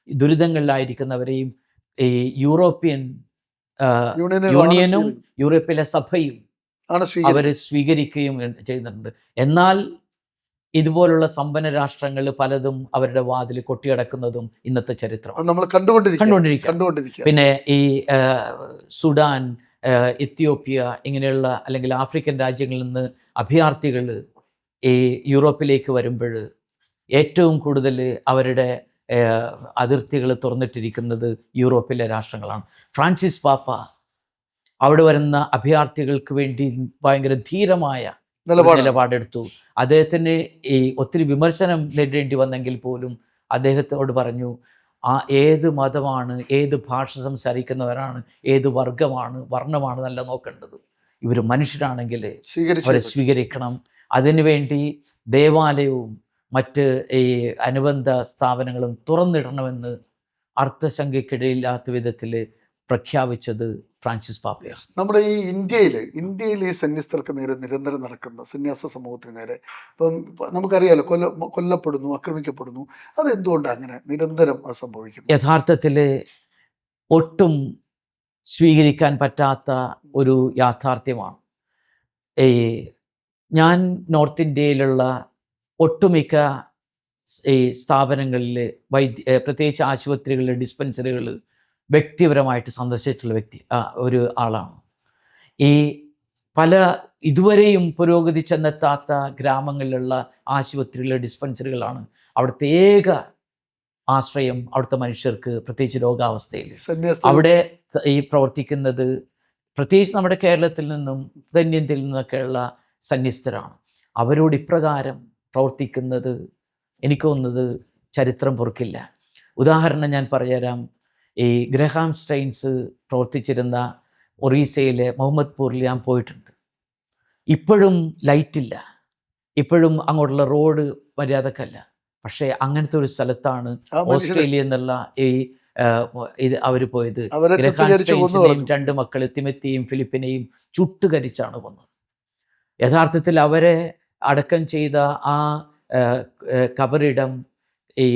ദുരിതങ്ങളിലായിരിക്കുന്നവരെയും ഈ യൂറോപ്യൻ യൂണിയനും യൂറോപ്പിലെ സഭയും അവർ സ്വീകരിക്കുകയും ചെയ്യുന്നുണ്ട്. എന്നാൽ ഇതുപോലുള്ള സമ്പന്ന രാഷ്ട്രങ്ങൾ പലതും അവരുടെ വാതിൽ കൊട്ടിയടക്കുന്നതും ഇന്നത്തെ ചരിത്രം നമ്മൾ കണ്ടുകൊണ്ടിരിക്കുക. പിന്നെ ഈ സുഡാൻ, എത്യോപ്യ ഇങ്ങനെയുള്ള അല്ലെങ്കിൽ ആഫ്രിക്കൻ രാജ്യങ്ങളിൽ നിന്ന് അഭയാർത്ഥികൾ ഈ യൂറോപ്പിലേക്ക് വരുമ്പോൾ ഏറ്റവും കൂടുതൽ അവരുടെ അതിർത്തികൾ തുറന്നിട്ടിരിക്കുന്നത് യൂറോപ്പിലെ രാഷ്ട്രങ്ങളാണ്. ഫ്രാൻസിസ് പാപ്പ അവിടെ വരുന്ന അഭയാർത്ഥികൾക്ക് വേണ്ടി ഭയങ്കര ധീരമായ നിലപാടെടുത്തു. അദ്ദേഹത്തിന് ഈ ഒത്തിരി വിമർശനം നേരിടേണ്ടി വന്നെങ്കിൽ പോലും അദ്ദേഹത്തോട് പറഞ്ഞു, ഏത് മതമാണ്, ഏത് ഭാഷ സംസാരിക്കുന്നവരാണ്, ഏത് വർണ്ണമാണ് നല്ല നോക്കേണ്ടത്, ഇവർ മനുഷ്യരാണെങ്കിൽ അവരെ സ്വീകരിക്കണം. അതിനുവേണ്ടി ദേവാലയവും മറ്റ് ഈ അനുബന്ധ സ്ഥാപനങ്ങളും തുറന്നിടണമെന്ന് അർത്ഥശങ്കയ്ക്കിടയില്ലാത്ത വിധത്തിൽ പ്രഖ്യാപിച്ചത് ഫ്രാൻസിസ് പാപ്പയാണ്. നമ്മുടെ ഈ ഇന്ത്യയിൽ ഈ സന്യസ്തർക്ക് നേരെ നിരന്തരം നടക്കുന്ന സന്യാസ സമൂഹത്തിന് നേരെ ഇപ്പം നമുക്കറിയാലോ, കൊല്ലപ്പെടുന്നു, ആക്രമിക്കപ്പെടുന്നു. അതെന്തുകൊണ്ടാണ് അങ്ങനെ നിരന്തരം സംഭവിക്കുന്നു? യഥാർത്ഥത്തിൽ ഒട്ടും സ്വീകരിക്കാൻ പറ്റാത്ത ഒരു യാഥാർത്ഥ്യമാണ്. ഞാൻ നോർത്ത് ഇന്ത്യയിലുള്ള ഒട്ടുമിക്ക ഈ സ്ഥാപനങ്ങളിൽ പ്രത്യേകിച്ച് ആശുപത്രികളിൽ, ഡിസ്പെൻസറികൾ വ്യക്തിപരമായിട്ട് സന്ദർശിച്ചിട്ടുള്ള ഒരു ആളാണ്. ഈ പല ഇതുവരെയും പുരോഗതി ചെന്നെത്താത്ത ഗ്രാമങ്ങളിലുള്ള ആശുപത്രികൾ, ഡിസ്പെൻസറികളാണ് അവിടുത്തെ ഏക ആശ്രയം അവിടുത്തെ മനുഷ്യർക്ക്, പ്രത്യേകിച്ച് രോഗാവസ്ഥയിൽ. അവിടെ ഈ പ്രവർത്തിക്കുന്നത് പ്രത്യേകിച്ച് നമ്മുടെ കേരളത്തിൽ നിന്നും ദക്ഷിണേന്ത്യയിൽ നിന്നൊക്കെയുള്ള സന്യസ്തരാണ്. അവരോട് ഇപ്രകാരം പ്രവർത്തിക്കുന്നത് എനിക്ക് തോന്നുന്നത് ചരിത്രം പൊറുക്കില്ല. ഉദാഹരണം ഞാൻ പറഞ്ഞുതരാം. ഈ ഗ്രഹാം സ്റ്റെയിൻസ് പ്രവർത്തിച്ചിരുന്ന ഒറീസയിലെ മുഹമ്മദ്പൂരിൽ ഞാൻ പോയിട്ടുണ്ട്. ഇപ്പോഴും ലൈറ്റില്ല, ഇപ്പോഴും അങ്ങോട്ടുള്ള റോഡ് മര്യാദക്കല്ല. പക്ഷേ അങ്ങനത്തെ ഒരു സ്ഥലത്താണ് ഓസ്ട്രേലിയ എന്നുള്ള ഇത് അവർ പോയത്. ഗ്രഹാം സ്റ്റെയിൻസിനെയും 2 മക്കൾ തിമത്തിയെയും ഫിലിപ്പിനെയും ചുട്ടുകരിച്ചാണ് കൊന്നത്. യഥാർത്ഥത്തിൽ അവരെ അടക്കം ചെയ്ത ആ കബറിടം ഈ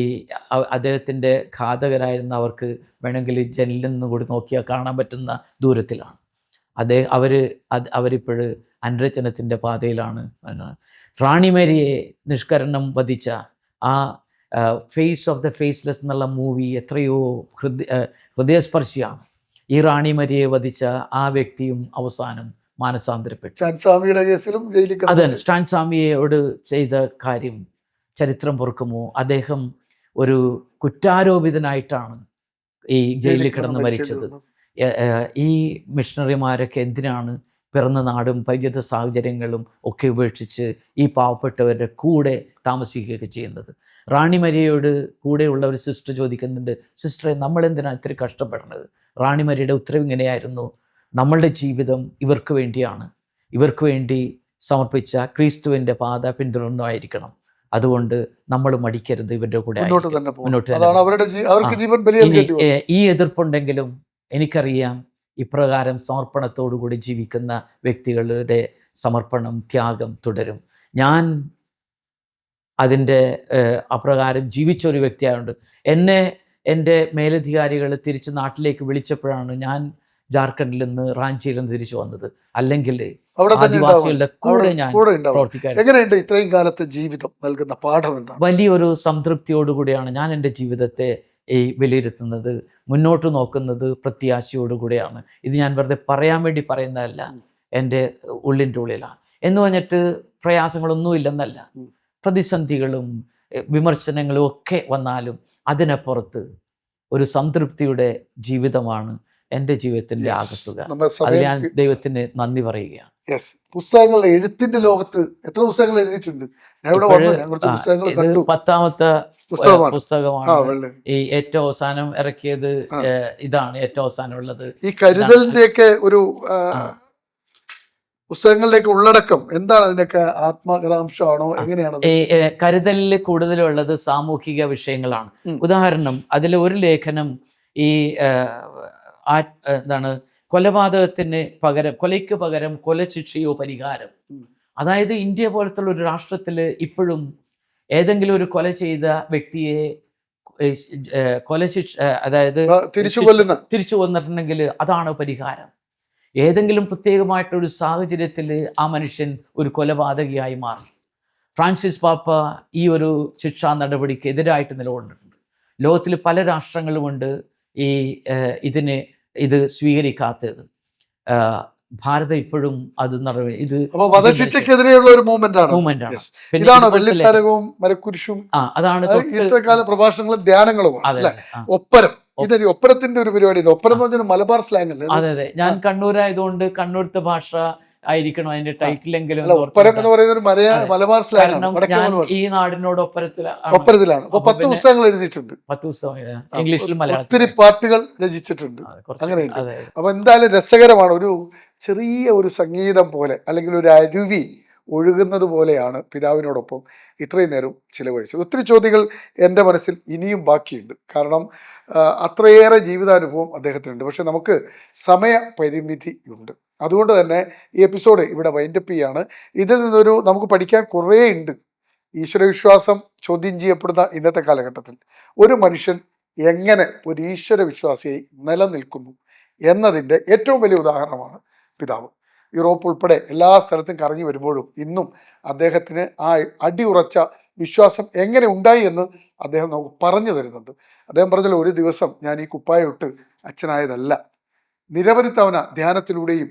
അദ്ദേഹത്തിൻ്റെ ഘാതകരായിരുന്നവർക്ക് വേണമെങ്കിൽ ജനലിൽ നിന്ന് കൂടി നോക്കിയാൽ കാണാൻ പറ്റുന്ന ദൂരത്തിലാണ്. അവരിപ്പോൾ അനുരചനത്തിൻ്റെ പാതയിലാണ്. റാണിമരിയെ നിഷ്കരണം വധിച്ച ആ ഫേസ് ഓഫ് ദ ഫേസ്ലെസ് എന്നുള്ള മൂവി എത്രയോ ഹൃദയസ്പർശിയാണ്. ഈ റാണിമരിയെ വധിച്ച ആ വ്യക്തിയും അവസാനം മാനസാന്തരപ്പെട്ടു. അതെ, സ്റ്റാൻ സ്വാമിയോട് ചെയ്ത കാര്യം ചരിത്രം പൊറുക്കുമോ? അദ്ദേഹം ഒരു കുറ്റാരോപിതനായിട്ടാണ് ഈ ജയിലിൽ കിടന്ന് മരിച്ചത്. ഈ മിഷണറിമാരൊക്കെ എന്തിനാണ് പിറന്ന നാടും പരിചിത സാഹചര്യങ്ങളും ഒക്കെ ഉപേക്ഷിച്ച് ഈ പാവപ്പെട്ടവരുടെ കൂടെ താമസിക്കുകയൊക്കെ ചെയ്യുന്നത്? റാണിമരിയയോട് കൂടെയുള്ള ഒരു സിസ്റ്റർ ചോദിക്കുന്നുണ്ട്, സിസ്റ്ററെ നമ്മളെന്തിനാണ് ഇത്തിരി കഷ്ടപ്പെടുന്നത്? റാണിമരിയുടെ ഉത്തരവ് ഇങ്ങനെയായിരുന്നു, നമ്മളുടെ ജീവിതം ഇവർക്ക് വേണ്ടിയാണ്, ഇവർക്ക് വേണ്ടി സമർപ്പിച്ച ക്രിസ്തുവിൻ്റെ പാത പിന്തുടർന്നായിരിക്കണം. അതുകൊണ്ട് നമ്മൾ മടിക്കരുത്, ഇവരുടെ കൂടെ മുന്നോട്ട്. ഈ എതിർപ്പുണ്ടെങ്കിലും എനിക്കറിയാം ഇപ്രകാരം സമർപ്പണത്തോടു കൂടി ജീവിക്കുന്ന വ്യക്തികളുടെ സമർപ്പണം, ത്യാഗം തുടരും. ഞാൻ അതിൻ്റെ അപ്രകാരം ജീവിച്ചൊരു വ്യക്തിയായതുകൊണ്ട് എന്നെ എൻ്റെ മേലധികാരികൾ തിരിച്ച് നാട്ടിലേക്ക് വിളിച്ചപ്പോഴാണ് ഞാൻ ജാർഖണ്ഡിൽ നിന്ന് റാഞ്ചിയിൽ നിന്ന് തിരിച്ചു വന്നത്. അല്ലെങ്കിൽ അവിടെ തന്നെ ആദിവാസികളുടെ കൂടെ ഞാൻ കൂടെ ഉണ്ടാവും. പ്രവർത്തിക്കാൻ എങ്ങനെയുണ്ട് ഇത്രയും കാലത്തെ ജീവിതം നൽകുന്ന പാഠം എന്താണ്? വലിയൊരു സംതൃപ്തിയോടുകൂടിയാണ് ഞാൻ എൻ്റെ ജീവിതത്തെ വിലയിരുത്തുന്നത്, മുന്നോട്ട് നോക്കുന്നത് പ്രത്യാശയോടുകൂടിയാണ്. ഇത് ഞാൻ വെറുതെ പറയാൻ വേണ്ടി പറയുന്നതല്ല, എൻ്റെ ഉള്ളിൻ്റെ ഉള്ളിലാണ്. എന്ന് പറഞ്ഞിട്ട് പ്രയാസങ്ങളൊന്നുമില്ലെന്നല്ല, പ്രതിസന്ധികളും വിമർശനങ്ങളും ഒക്കെ വന്നാലും അതിനപ്പുറത്ത് ഒരു സംതൃപ്തിയുടെ ജീവിതമാണ് എൻ്റെ ജീവിതത്തിൻ്റെ ആകത്തുക. അതിൽ ഞാൻ ദൈവത്തിന് നന്ദി പറയുകയാണ്. യെസ്, പുസ്തകങ്ങൾ, എഴുത്തിന്റെ ലോകത്ത് എത്ര പുസ്തകങ്ങൾ എഴുതിയിട്ടുണ്ട്? ഞാൻ ഇവിടെ വന്നു, ഞാൻ കുറച്ച് പുസ്തകങ്ങൾ കണ്ടു. 10ാമത്തെ പുസ്തകമാണ്. ഈ ഏറ്റവും അവസാനം ഇറക്കിയത് ഇതാണ് ഏറ്റവും അവസാനം ഉള്ളത്. ഈ കരുതലിന്റെയൊക്കെ ഒരു പുസ്തകങ്ങളിലേക്ക് ഉള്ളടക്കം എന്താണ്? അതിനൊക്കെ ആത്മകഥാംശമാണോ, എങ്ങനെയാണ്? ഈ കരുതലിൽ കൂടുതലുള്ളത് സാമൂഹിക വിഷയങ്ങളാണ്. ഉദാഹരണം, അതിൽ ഒരു ലേഖനം ഈ എന്താണ്, കൊലപാതകത്തിന് പകരം, കൊലയ്ക്ക് പകരം കൊലശിക്ഷയോ പരിഹാരം. അതായത് ഇന്ത്യ പോലത്തുള്ള ഒരു രാഷ്ട്രത്തിൽ ഇപ്പോഴും ഏതെങ്കിലും ഒരു കൊല ചെയ്ത വ്യക്തിയെ കൊലശിക്ഷ, അതായത് തിരിച്ചു കൊന്നിട്ടുണ്ടെങ്കിൽ അതാണ് പരിഹാരം. ഏതെങ്കിലും പ്രത്യേകമായിട്ടൊരു സാഹചര്യത്തിൽ ആ മനുഷ്യൻ ഒരു കൊലപാതകിയായി മാറി. ഫ്രാൻസിസ് പാപ്പ ഈ ഒരു ശിക്ഷാ നടപടിക്ക് എതിരായിട്ട് നിലകൊണ്ടിട്ടുണ്ട്. ലോകത്തിൽ പല രാഷ്ട്രങ്ങളുമുണ്ട് ഈ ഇത് സ്വീകരിക്കാത്തത്. ഭാരതം ഇപ്പോഴും അത് ഇത് വധശിക്ഷയ്ക്കെതിരെയുള്ള ഒരു മൂവ്മെന്റാണ്. ഇതാണ് വെള്ളിത്താരകവും മരക്കുരിശും, അതാണ് ഈസ്റ്റർകാല പ്രഭാഷണങ്ങളും ധ്യാനങ്ങളുമാണ്. ഒപ്പരം, ഒപ്പരത്തിന്റെ ഒരു പരിപാടി. ഒപ്പരം എന്ന് പറഞ്ഞാൽ മലബാർ സ്ലാങ് അല്ലേ? അതെ അതെ, ഞാൻ കണ്ണൂരായതുകൊണ്ട് കണ്ണൂരത്തെ ഭാഷ ആയിരിക്കണം അതിന്റെ ടൈറ്റിലെങ്കിലും. ഒപ്പരം എന്ന് പറയുന്നത് മലബാർ സ്ലാങ്. ഞാൻ ഈ നാടിനോട് ഒപ്പരത്തിലാണ്. 10 പുസ്തകങ്ങൾ എഴുതിയിട്ടുണ്ട്. 10 പുസ്തകം ഇംഗ്ലീഷിലും മലയാളത്തിലും. ഒത്തിരി പാട്ടുകൾ രചിച്ചിട്ടുണ്ട്. അങ്ങനെയുണ്ട്. അപ്പൊ എന്തായാലും രസകരമാണ്. ഒരു ചെറിയ ഒരു സംഗീതം പോലെ, അല്ലെങ്കിൽ ഒരു അരുവി ഒഴുകുന്നത് പോലെയാണ് പിതാവിനോടൊപ്പം ഇത്രയും നേരം ചിലവഴിച്ചത്. ഒത്തിരി ചോദ്യങ്ങൾ എൻ്റെ മനസ്സിൽ ഇനിയും ബാക്കിയുണ്ട്. കാരണം അത്രയേറെ ജീവിതാനുഭവം അദ്ദേഹത്തിനുണ്ട്. പക്ഷെ നമുക്ക് സമയപരിമിതി ഉണ്ട്. അതുകൊണ്ട് തന്നെ ഈ എപ്പിസോഡ് ഇവിടെ വൈൻഡപ്പ് ചെയ്യാണ്. ഇതിൽ നിന്നൊരു നമുക്ക് പഠിക്കാൻ കുറേ ഉണ്ട്. ഈശ്വരവിശ്വാസം ചോദ്യം ചെയ്യപ്പെടുന്ന ഇന്നത്തെ കാലഘട്ടത്തിൽ ഒരു മനുഷ്യൻ എങ്ങനെ ഒരു ഈശ്വരവിശ്വാസിയായി നിലനിൽക്കുന്നു എന്നതിൻ്റെ ഏറ്റവും വലിയ ഉദാഹരണമാണ് പിതാവ്. യൂറോപ്പ് ഉൾപ്പെടെ എല്ലാ സ്ഥലത്തും കറങ്ങി വരുമ്പോഴും ഇന്നും അദ്ദേഹത്തിന് ആ അടിയുറച്ച വിശ്വാസം എങ്ങനെ ഉണ്ടായി എന്ന് അദ്ദേഹം നമുക്ക് പറഞ്ഞു തരുന്നുണ്ട്. അദ്ദേഹം പറഞ്ഞല്ലോ, ഒരു ദിവസം ഞാൻ ഈ കുപ്പായം ഇട്ട് അച്ഛനായതല്ല, നിരവധി തവണ ധ്യാനത്തിലൂടെയും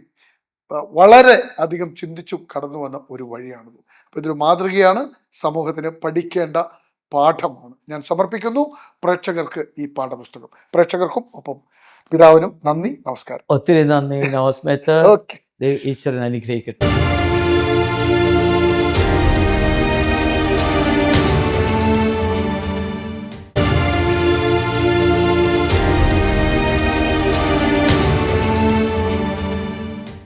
വളരെ അധികം ചിന്തിച്ചു കടന്നു വന്ന ഒരു വഴിയാണിത്. അപ്പോൾ ഇതൊരു മാതൃകയാണ്, സമൂഹത്തിന് പഠിക്കേണ്ട പാഠമാണ്. ഞാൻ സമർപ്പിക്കുന്നു പ്രേക്ഷകർക്ക് ഈ പാഠപുസ്തകം. പ്രേക്ഷകർക്കും ഒപ്പം പിതാവിനും നന്ദി, നമസ്കാരം. ഒത്തിരി നന്ദി, നമസ്കാരം. ഓക്കെ, ഈശ്വരൻ അനുഗ്രഹിക്കട്ടെ.